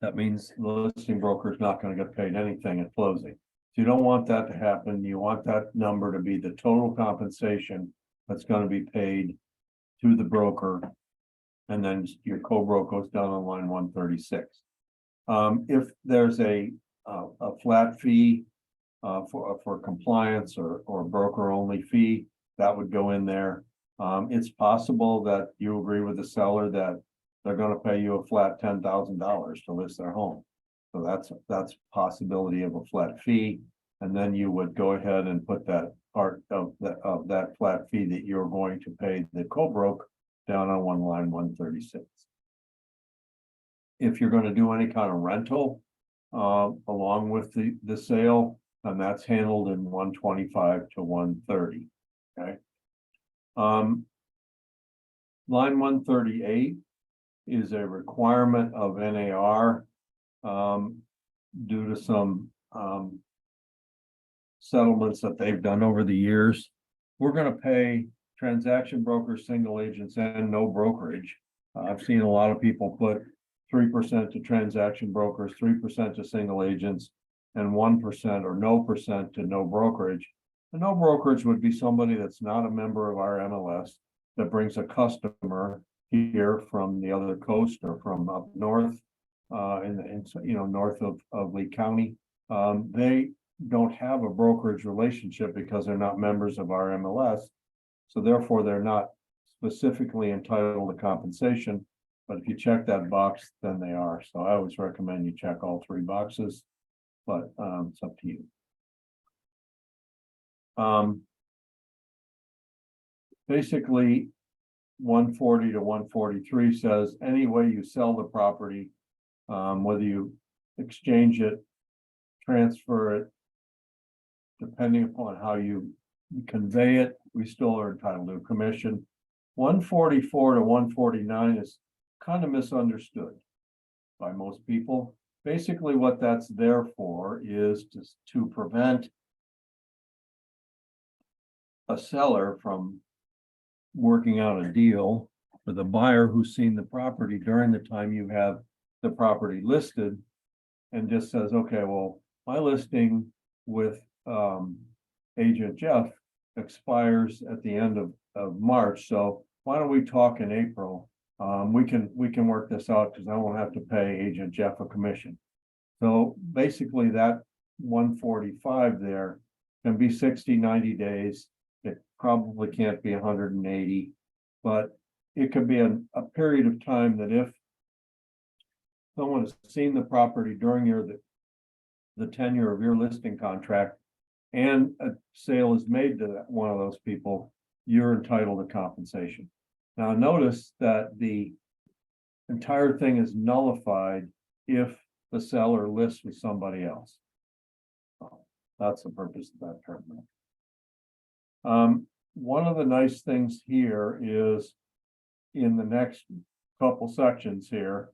that means the listing broker is not going to get paid anything at closing. So you don't want that to happen. You want that number to be the total compensation that's going to be paid to the broker. And then your co-broke goes down on line 136. If there's a flat fee for compliance or broker only fee, that would go in there. It's possible that you agree with the seller that they're going to pay you a flat $10,000 to list their home. So that's possibility of a flat fee. And then you would go ahead and put that part of that flat fee that you're going to pay the co-broke down on one line 136. If you're going to do any kind of rental along with the sale, then that's handled in 125 to 130. Okay. Line 138 is a requirement of NAR due to some settlements that they've done over the years. We're going to pay transaction brokers, single agents, and no brokerage. I've seen a lot of people put 3% to transaction brokers, 3% to single agents, and 1% or no percent to no brokerage. A no brokerage would be somebody that's not a member of our MLS that brings a customer here from the other coast or from up north, north of Lee County. They don't have a brokerage relationship because they're not members of our MLS. So therefore, they're not specifically entitled to compensation. But if you check that box, then they are. So I always recommend you check all three boxes, but it's up to you. Basically, 140 to 143 says any way you sell the property, whether you exchange it, transfer it, depending upon how you convey it, we still are entitled to a commission. 144 to 149 is kind of misunderstood by most people. Basically, what that's there for is to prevent a seller from working out a deal with a buyer who's seen the property during the time you have the property listed and just says, okay, well, my listing with Agent Jeff expires at the end of March. So why don't we talk in April? We can work this out because I won't have to pay Agent Jeff a commission. So basically that 145 there can be 60, 90 days. It probably can't be 180, but it could be a period of time that if someone has seen the property during the tenure of your listing contract and a sale is made to one of those people, you're entitled to compensation. Now, notice that the entire thing is nullified if the seller lists with somebody else. So that's the purpose of that term. One of the nice things here is in the next couple sections here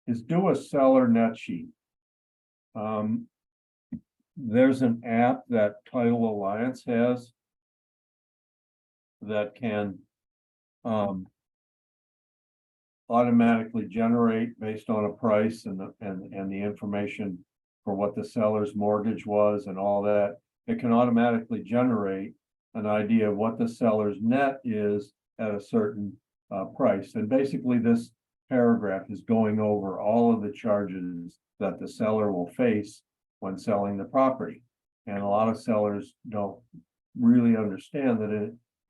is do a seller net sheet. There's an app that Title Alliance has that can automatically generate based on a price and the information for what the seller's mortgage was and all that. It can automatically generate an idea of what the seller's net is at a certain price. And basically this paragraph is going over all of the charges that the seller will face when selling the property. And a lot of sellers don't really understand that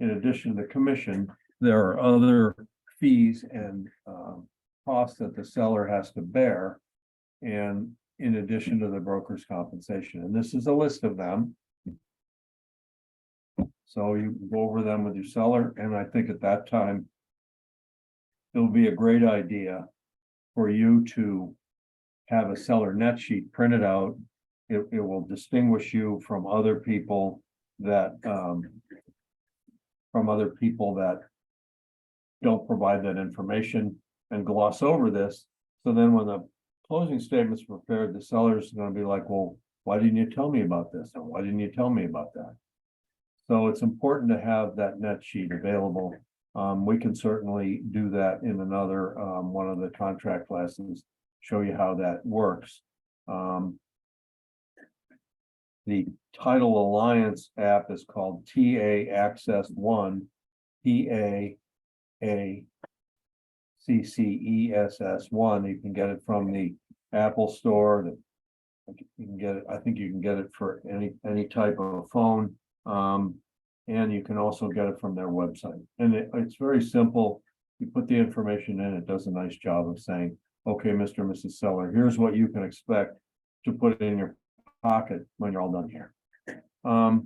in addition to commission, there are other fees and costs that the seller has to bear. And in addition to the broker's compensation, and this is a list of them. So you can go over them with your seller, and I think at that time, it'll be a great idea for you to have a seller net sheet printed out. It will distinguish you from other people that don't provide that information and gloss over this. So then when the closing statement's prepared, the seller's going to be like, well, why didn't you tell me about this? And why didn't you tell me about that? So it's important to have that net sheet available. We can certainly do that in another one of the contract lessons, show you how that works. The Title Alliance app is called TA Access One, TAACCESS1. You can get it from the Apple Store. You can get it. I think you can get it for any type of phone. And you can also get it from their website. And it's very simple. You put the information in, it does a nice job of saying, okay, Mr. and Mrs. Seller, here's what you can expect to put in your pocket when you're all done here. The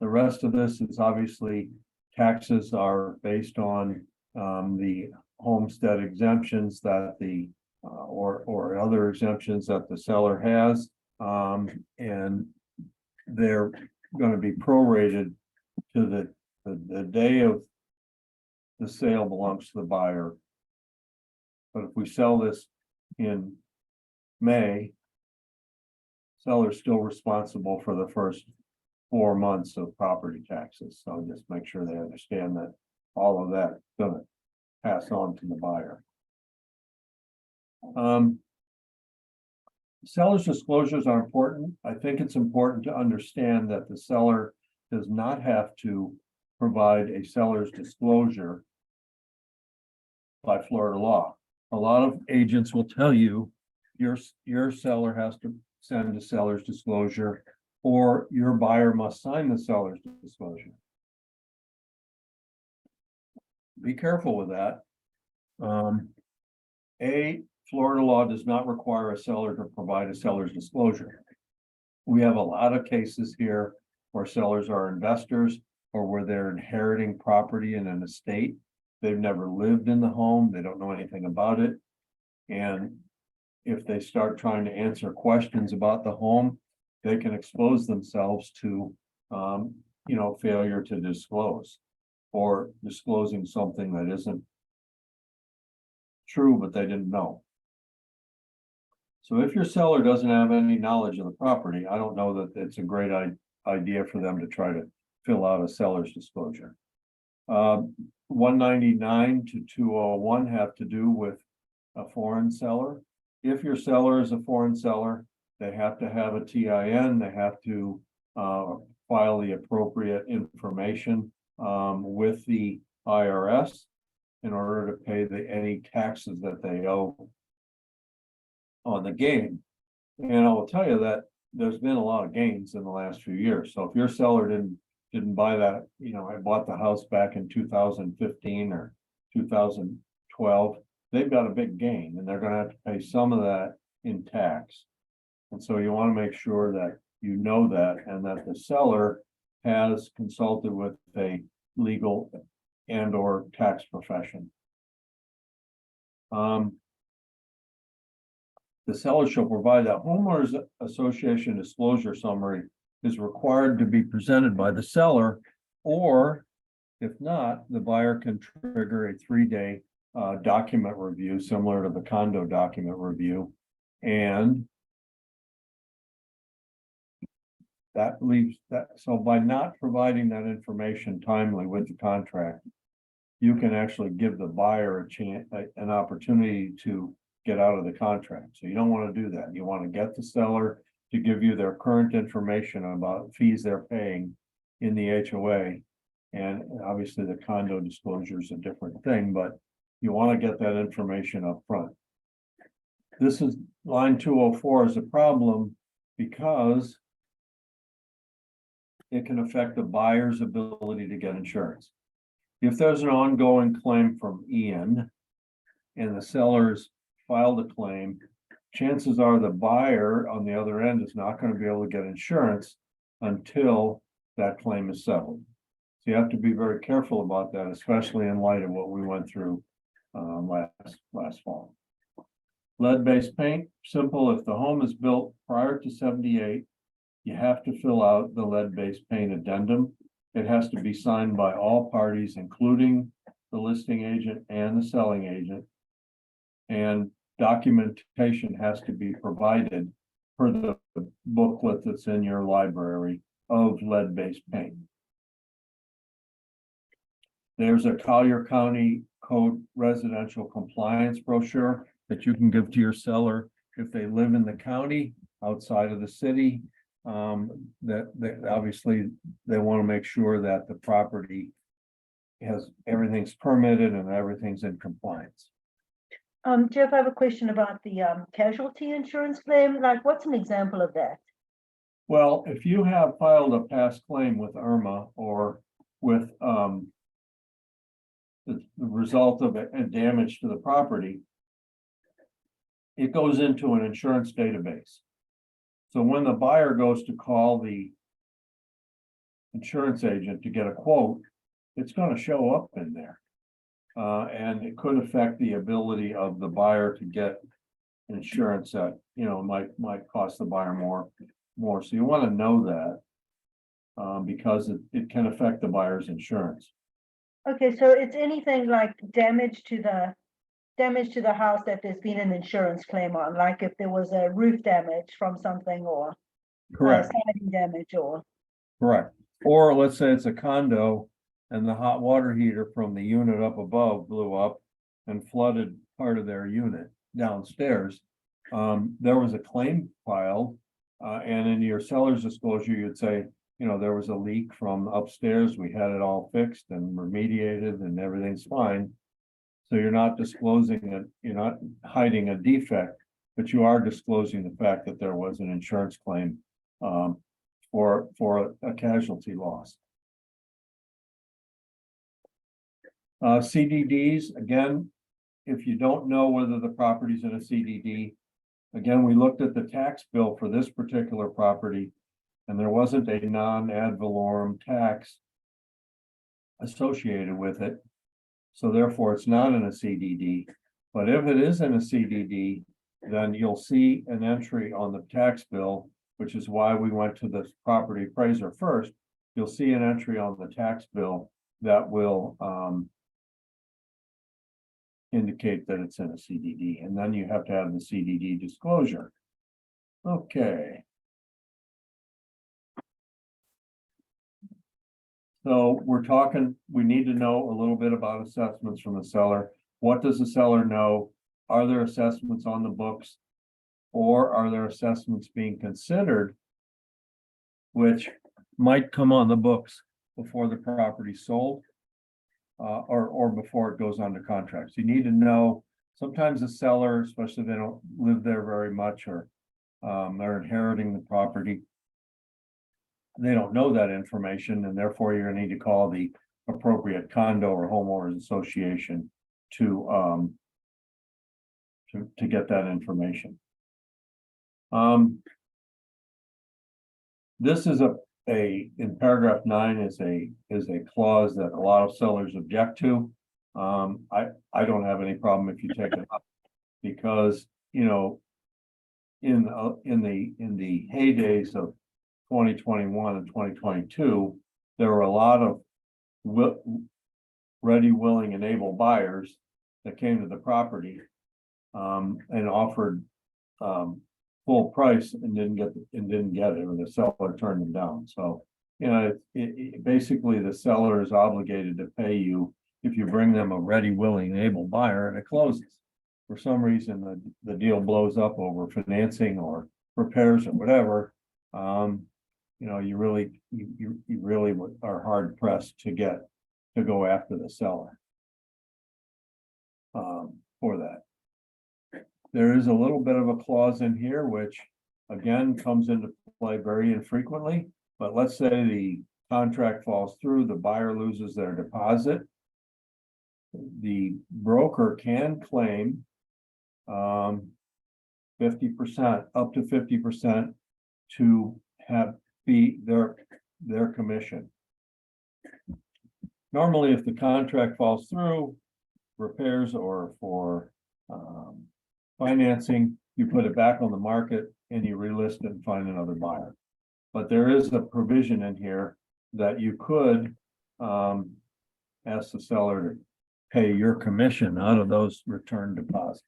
rest of this is obviously taxes are based on the homestead exemptions that the or other exemptions that the seller has, and they're going to be prorated to the day of the sale belongs to the buyer. But if we sell this in May, seller's still responsible for the first 4 months of property taxes. So just make sure they understand that all of that is going to pass on to the buyer. Seller's disclosures are important. I think it's important to understand that the seller does not have to provide a seller's disclosure by Florida law. A lot of agents will tell you your seller has to send a seller's disclosure, or your buyer must sign the seller's disclosure. Be careful with that. Florida law does not require a seller to provide a seller's disclosure. We have a lot of cases here where sellers are investors or where they're inheriting property in an estate. They've never lived in the home, they don't know anything about it. And if they start trying to answer questions about the home, they can expose themselves to, failure to disclose or disclosing something that isn't true, but they didn't know. So if your seller doesn't have any knowledge of the property, I don't know that it's a great idea for them to try to fill out a seller's disclosure. 199 to 201 have to do with a foreign seller. If your seller is a foreign seller, they have to have a TIN, they have to file the appropriate information with the IRS in order to pay any taxes that they owe on the gain. And I will tell you that there's been a lot of gains in the last few years. So if your seller didn't buy that, I bought the house back in 2015 or 2012, they've got a big gain and they're going to have to pay some of that in tax. And so you want to make sure that you know that and that the seller has consulted with a legal and or tax profession. The seller shall provide that homeowners association disclosure summary is required to be presented by the seller, or if not, the buyer can trigger a 3-day document review similar to the condo document review. And that leaves that, so by not providing that information timely with the contract, you can actually give the buyer a chance, an opportunity to get out of the contract. So you don't want to do that. You want to get the seller to give you their current information about fees they're paying in the HOA. And obviously the condo disclosure is a different thing, but you want to get that information up front. This is line 204 is a problem because it can affect the buyer's ability to get insurance. If there's an ongoing claim from Ian and the seller's filed a claim, chances are the buyer on the other end is not going to be able to get insurance until that claim is settled. So you have to be very careful about that, especially in light of what we went through last fall. Lead-based paint, simple. If the home is built prior to 78, you have to fill out the lead-based paint addendum. It has to be signed by all parties, including the listing agent and the selling agent. And documentation has to be provided per the booklet that's in your library of lead-based paint. There's a Collier County Code residential compliance brochure that you can give to your seller if they live in the county outside of the city. That obviously they want to make sure that the property has everything's permitted and everything's in compliance. Jeff, I have a question about the casualty insurance claim. Like, what's an example of that? Well, if you have filed a past claim with IRMA or with the result of a damage to the property, it goes into an insurance database. So when the buyer goes to call the insurance agent to get a quote, it's going to show up in there. And it could affect the ability of the buyer to get insurance that, might cost the buyer more. So you want to know that because it can affect the buyer's insurance. Okay, so it's anything like damage to the house that there's been an insurance claim on, like if there was a roof damage from something or Correct. siding damage or. Correct. Or let's say it's a condo and the hot water heater from the unit up above blew up and flooded part of their unit downstairs. there was a claim filed. And in your seller's disclosure, you'd say, there was a leak from upstairs. We had it all fixed and remediated and everything's fine. So you're not disclosing it, you're not hiding a defect, but you are disclosing the fact that there was an insurance claim for a casualty loss. CDDs, again, if you don't know whether the property's in a CDD, again, we looked at the tax bill for this particular property, and there wasn't a non-ad valorem tax associated with it. So therefore, it's not in a CDD. But if it is in a CDD, then you'll see an entry on the tax bill, which is why we went to the property appraiser first. You'll see an entry on the tax bill that will indicate that it's in a CDD, and then you have to have the CDD disclosure. Okay. So we're talking, we need to know a little bit about assessments from the seller. What does the seller know? Are there assessments on the books? Or are there assessments being considered which might come on the books before the property sold? Or before it goes under contract. So you need to know, sometimes the seller, especially if they don't live there very much, or they're inheriting the property, they don't know that information, and therefore you're gonna need to call the appropriate condo or homeowners association to get that information. This is in paragraph 9 is a clause that a lot of sellers object to. I don't have any problem if you take it up, because in the heydays of 2021 and 2022, there were a lot of ready, willing, and able buyers that came to the property and offered full price and didn't get it, or the seller turned them down. So, basically the seller is obligated to pay you if you bring them a ready, willing, and able buyer and it closes. For some reason, the deal blows up over financing or repairs or whatever. You really are hard pressed to go after the seller for that. There is a little bit of a clause in here, which again comes into play very infrequently, but let's say the contract falls through, the buyer loses their deposit. The broker can claim 50%, up to 50% to be their commission. Normally, if the contract falls through, repairs or for financing, you put it back on the market and you relist it and find another buyer. But there is a provision in here that you could ask the seller to pay your commission out of those return deposits.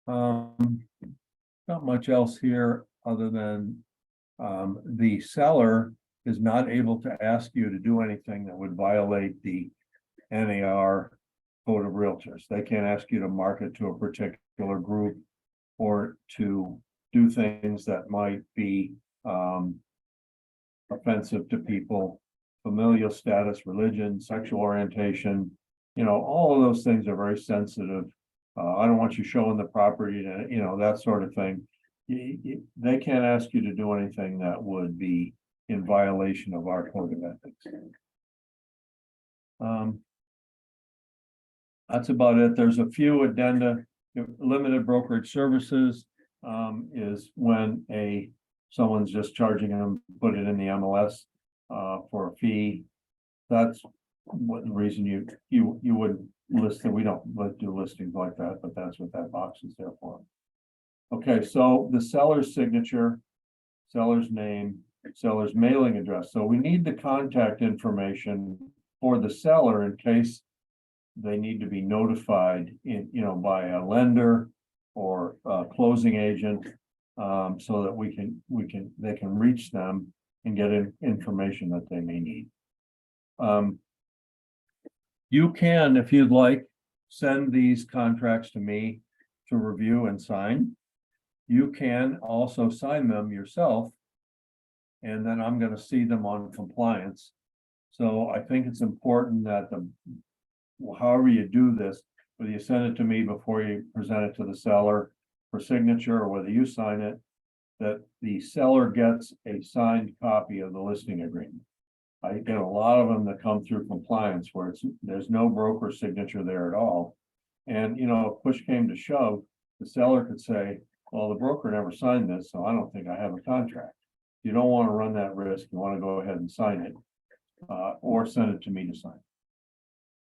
Not much else here other than the seller is not able to ask you to do anything that would violate the NAR Code of Realtors. They can't ask you to market to a particular group or to do things that might be offensive to people, familial status, religion, sexual orientation. All of those things are very sensitive. I don't want you showing the property, that sort of thing. They can't ask you to do anything that would be in violation of our code of ethics. That's about it. There's a few addenda. Limited brokerage services is when someone's just charging them, put it in the MLS for a fee. That's what the reason you wouldn't list it. We don't do listings like that, but that's what that box is there for. Okay, so the seller's signature, seller's name, seller's mailing address. So we need the contact information for the seller in case they need to be notified by a lender or a closing agent, so that they can reach them and get information that they may need. You can, if you'd like, send these contracts to me. to review and sign. You can also sign them yourself. And then I'm gonna see them on compliance. So I think it's important that however you do this, whether you send it to me before you present it to the seller for signature, or whether you sign it, that the seller gets a signed copy of the listing agreement. I get a lot of them that come through compliance where there's no broker signature there at all. And, you know, if push came to shove, the seller could say, well, the broker never signed this, so I don't think I have a contract. You don't want to run that risk. You want to go ahead and sign it, or send it to me to sign.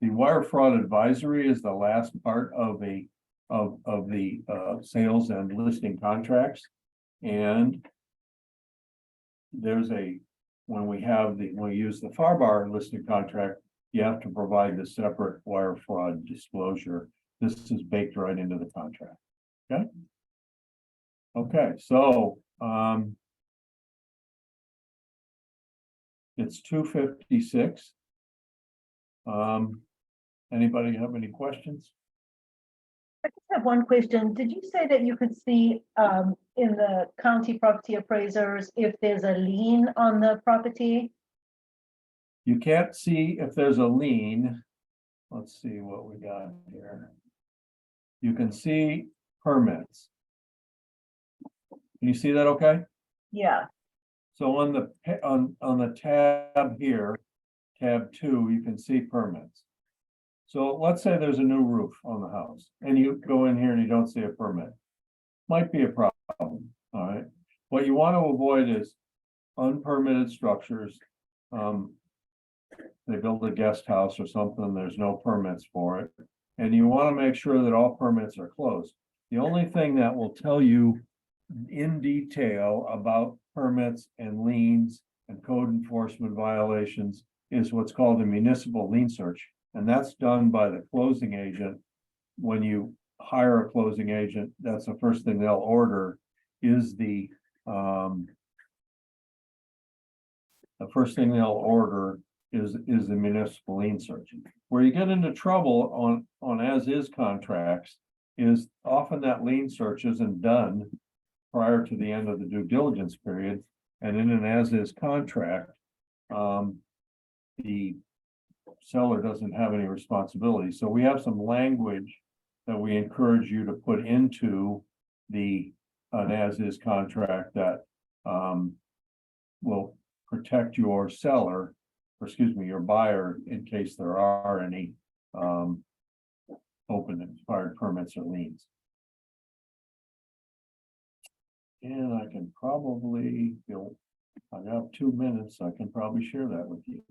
The wire fraud advisory is the last part of the sales and listing contracts. And there's when we use the FAR listing contract, you have to provide the separate wire fraud disclosure. This is baked right into the contract. Okay. Okay, so it's 2:56. Anybody have any questions? I just have one question. Did you say that you could see in the county property appraisers if there's a lien on the property? You can't see if there's a lien. Let's see what we got here. You can see permits. Can you see that okay? Yeah, So on the tab here, tab 2, you can see permits. So let's say there's a new roof on the house and you go in here and you don't see a permit. Might be a problem, all right? What you want to avoid is unpermitted structures. They build a guest house or something, there's no permits for it. And you want to make sure that all permits are closed. The only thing that will tell you in detail about permits and liens and code enforcement violations is what's called a municipal lien search. And that's done by the closing agent. When you hire a closing agent, that's the first thing they'll order is the first thing they'll order is the municipal lien search. Where you get into trouble on as-is contracts is often that lien search isn't done prior to the end of the due diligence period. And in an as-is contract, the seller doesn't have any responsibility. So we have some language that we encourage you to put into an as-is contract that will protect your seller, or excuse me, your buyer, in case there are any open expired permits or liens. And I can probably, I have 2 minutes, I can probably share that with you.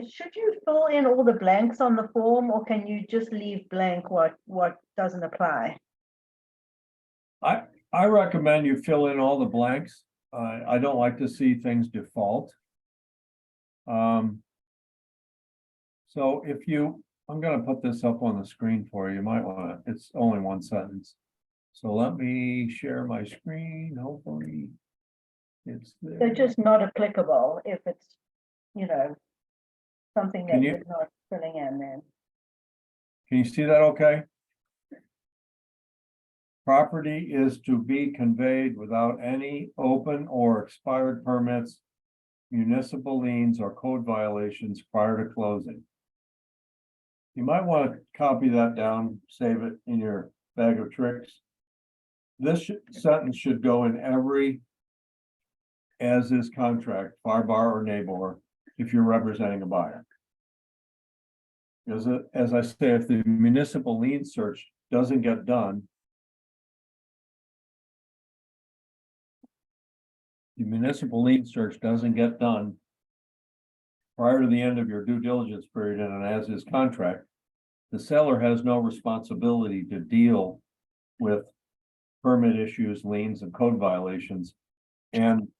should you fill in all the blanks on the form, or can you just leave blank what doesn't apply? I recommend you fill in all the blanks. I don't like to see things default. So I'm gonna put this up on the screen for you. You might wanna, it's only one sentence. So let me share my screen, hopefully it's They're there. just not applicable if it's, something that Can you- you're not filling in then. Can you see that okay? Property is to be conveyed without any open or expired permits, municipal liens, or code violations prior to closing. You might want to copy that down, save it in your bag of tricks. This sentence should go in every as-is contract, FAR or NABOR, if you're representing a buyer. Because as I say, if the municipal lien search doesn't get done, prior to the end of your due diligence period in an as-is contract, the seller has no responsibility to deal with permit issues, liens, and code violations. And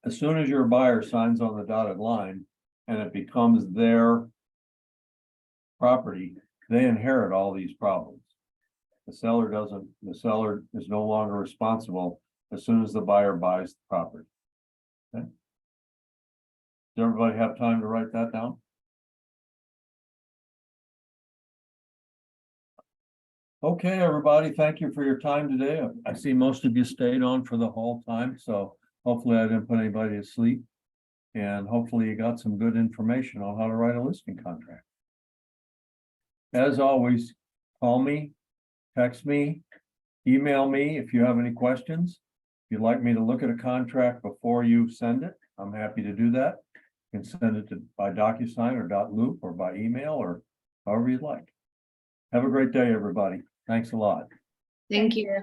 as soon as your buyer signs on the dotted line and it becomes their property, they inherit all these problems. The seller doesn't, the seller is no longer responsible as soon as the buyer buys the property. Okay? Does everybody have time to write that down? Okay, everybody, thank you for your time today. I see most of you stayed on for the whole time, so hopefully I didn't put anybody to sleep. And hopefully you got some good information on how to write a listing contract. As always, call me, text me, email me if you have any questions. If you'd like me to look at a contract before you send it, I'm happy to do that. You can send it to by DocuSign or .loop or by email or however you'd like. Have a great day, everybody. Thanks a lot. Thank you. you.